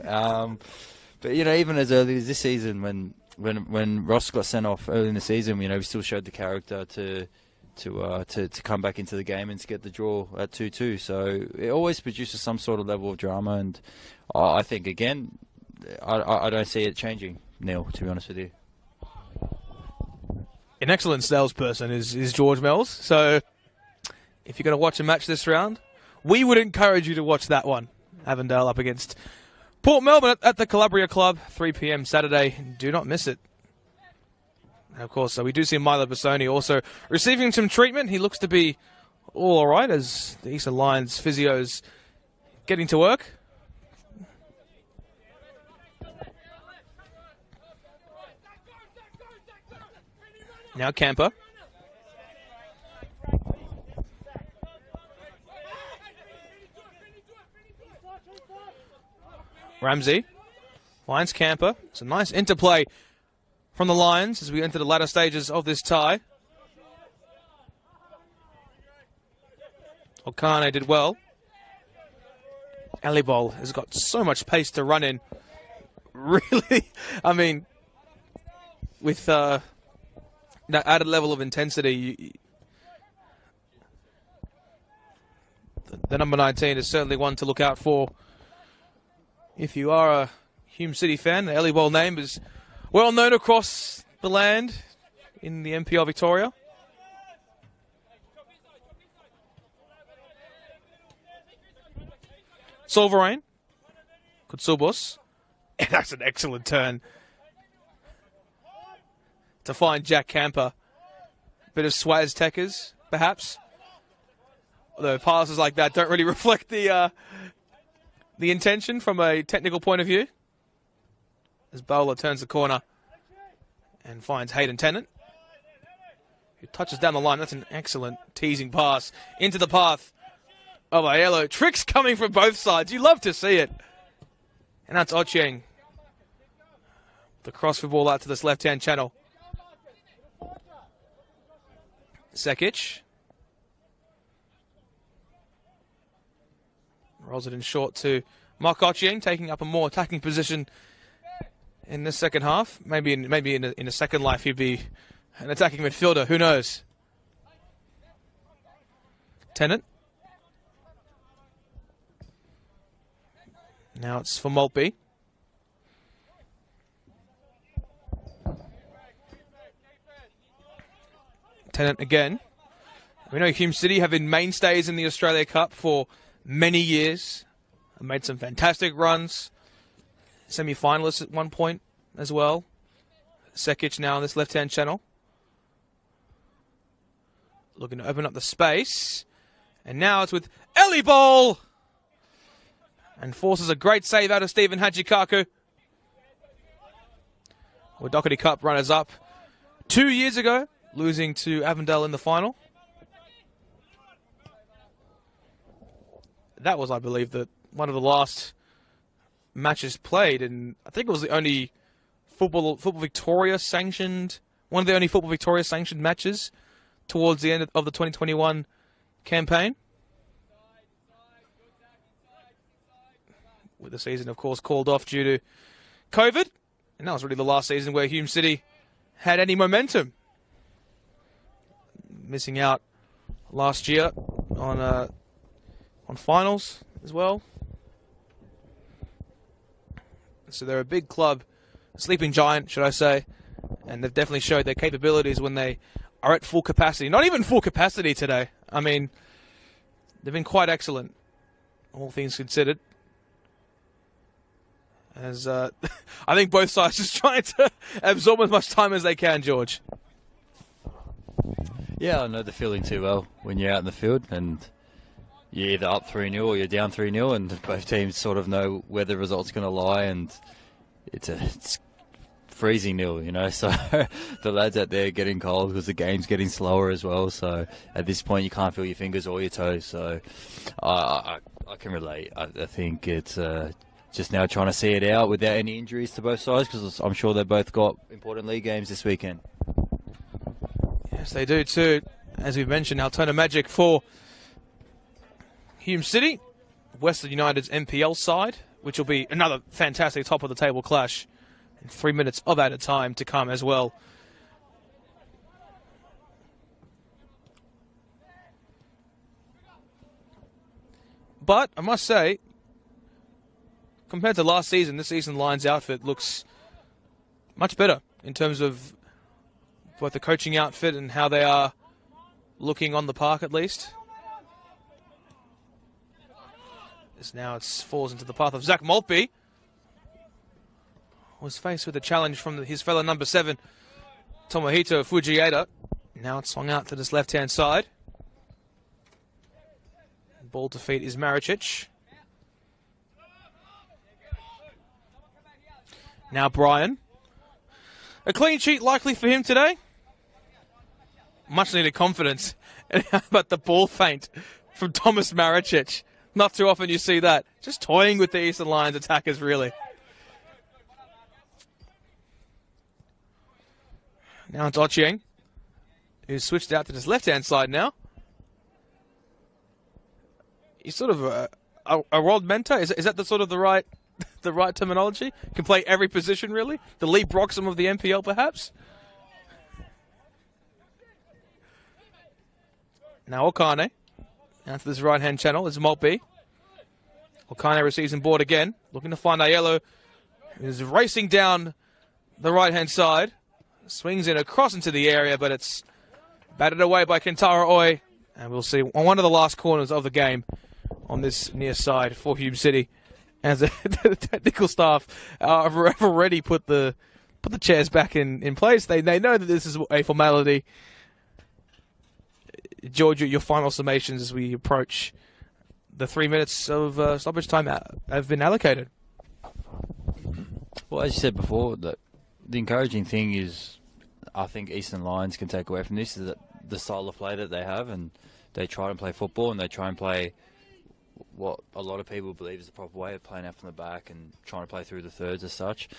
But even as early as this season, when Ross got sent off early in the season, we still showed the character to come back into the game and to get the draw at 2-2. So it always produces some sort of level of drama, and I think again, I don't see it changing, Neil, to be honest with you. An excellent salesperson is George Mills. So if you're going to watch a match this round, we would encourage you to watch that one. Avondale up against Port Melbourne at the Calabria Club, 3 p.m. Saturday. Do not miss it. And of course, so we do see Milo Bassoni also receiving some treatment. He looks to be all right as the Eastern Lions physio's getting to work. Now Camper. Ramsey finds Camper. It's a nice interplay from the Lions as we enter the latter stages of this tie. Okane did well. Alibol has got so much pace to run in. Really, with that added level of intensity, the number 19 is certainly one to look out for. If you are a Hume City fan, the Alibol name is well known across the land in the NPL Victoria. Solverain. Kutsubos. That's an excellent turn to find Jack Camper. Bit of Swaz Techers, perhaps. Although passes like that don't really reflect the intention from a technical point of view. As Bowler turns the corner and finds Hayden Tennant, who touches down the line. That's an excellent teasing pass into the path of Aiello. Tricks coming from both sides. You love to see it. And that's Ochieng. The cross for ball out to this left-hand channel. Sekic. Rolls it in short to Mark Ochieng, taking up a more attacking position in the second half. Maybe in a second life he'd be an attacking midfielder. Who knows? Tennant. Now it's for Maltby. Tennant again. We know Hume City have been mainstays in the Australia Cup for many years. Made some fantastic runs. Semi-finalists at one point as well. Sekic now on this left-hand channel. Looking to open up the space. And now it's with Ellie Ball. And forces a great save out of Stephen Hajikaku. We're Doherty Cup runners-up 2 years ago, losing to Avondale in the final. That was, I believe, one of the last matches played, and I think it was the only Football Victoria sanctioned, one of the only Football Victoria sanctioned matches towards the end of the 2021 campaign. With the season, of course, called off due to COVID, and that was really the last season where Hume City had any momentum. Missing out last year on finals as well. So they're a big club, a sleeping giant, should I say, and they've definitely showed their capabilities when they are at full capacity. Not even full capacity today. I mean, they've been quite excellent, all things considered. As I think both sides just trying to absorb as much time as they can, George. Yeah, I know the feeling too well when you're out in the field and you're either up 3-0 or you're down 3-0, and both teams sort of know where the result's going to lie, and it's freezing nil, you know. So the lads out there getting cold because the game's getting slower as well. So at this point, you can't feel your fingers or your toes. So I can relate. I think it's just now trying to see it out without any injuries to both sides, because I'm sure they've both got important league games this weekend. Yes, they do too. As we've mentioned, Altona Magic for Hume City, Western United's NPL side, which will be another fantastic top-of-the-table clash. And 3 minutes of added time to come as well. But I must say, compared to last season, this season Lions outfit looks much better in terms of both the coaching outfit and how they are looking on the park, at least. As now it falls into the path of Zach Maltby. Was faced with a challenge from his fellow number 7, Tomohito Fujieda. Now it's swung out to this left-hand side. Ball to feet is Maricic. Now Brian. A clean sheet likely for him today. Much needed confidence. And how about the ball feint from Thomas Maricic? Not too often you see that. Just toying with the Eastern Lions attackers, really. Now it's Ochieng, who's switched out to his left-hand side now. He's sort of a world mentor. Is that the sort of the right terminology? Can play every position, really. The Lee Broxham of the NPL, perhaps. Now Okane. Now to this right-hand channel is Maltby. Okane receives him board again. Looking to find Aiello, who's racing down the right-hand side. Swings it across into the area, but it's batted away by Kentaro Oi. And we'll see on one of the last corners of the game on this near side for Hume City. As the technical staff have already put the chairs back in place. They know that this is a formality. George, your final summations as we approach the 3 minutes of stoppage time have been allocated. Well, as you said before, the encouraging thing is, I think Eastern Lions can take away from this, is that the style of play that they have, and they try and play football, and they try and play what a lot of people believe is the proper way of playing out from the back and trying to play through the thirds as such.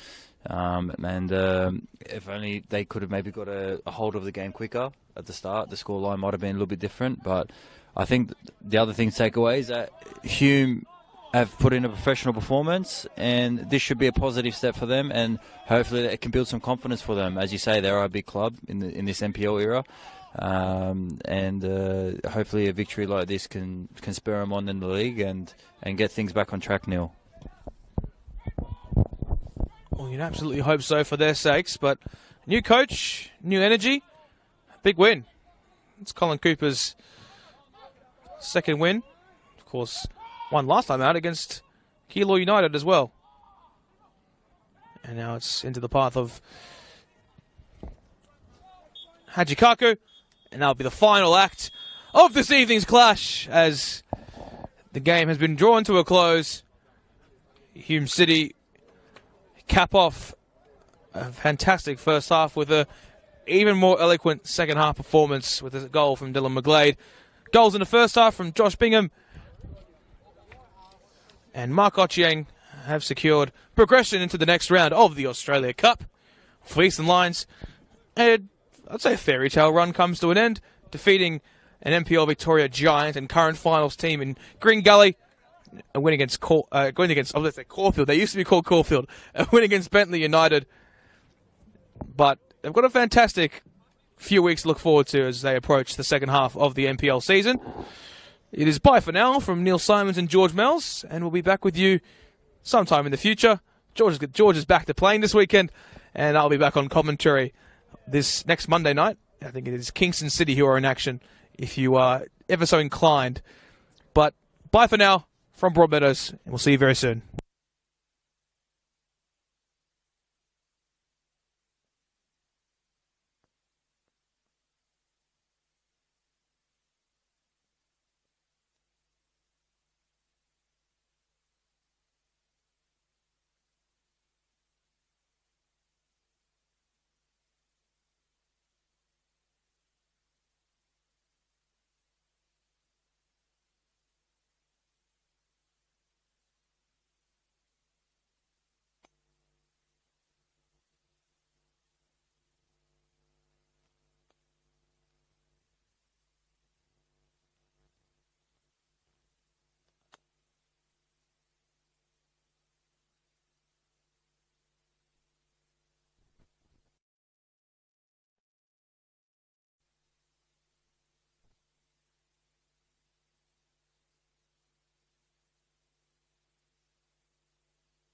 If only they could have maybe got a hold of the game quicker at the start, the scoreline might have been a little bit different. But I think the other thing to take away is that Hume have put in a professional performance, and this should be a positive step for them, and hopefully it can build some confidence for them. As you say, they are a big club in this NPL era, hopefully a victory like this can spur them on in the league and get things back on track, Neil. Well, you'd absolutely hope so for their sakes, but new coach, new energy, big win. It's Colin Cooper's second win. Of course, won last time out against Keilor United as well. And now it's into the path of Hajikaku. And that'll be the final act of this evening's clash as the game has been drawn to a close. Hume City cap off a fantastic first half with a even more eloquent second half performance with a goal from Dylan McGlade. Goals in the first half from Josh Bingham and Mark Ochieng have secured progression into the next round of the Australia Cup. For Eastern Lions, I'd say a fairy tale run comes to an end, defeating an NPL Victoria giant and current finals team in Green Gully. A win against Caulfield. They used to be called Caulfield. A win against Bentley United. But they've got a fantastic few weeks to look forward to as they approach the second half of the NPL season. It is bye for now from Neil Simons and George Mells, and we'll be back with you sometime in the future. George is back to playing this weekend, and I'll be back on commentary this next Monday night. I think it is Kingston City who are in action, if you are ever so inclined. But bye for now from Broadmeadows, and we'll see you very soon.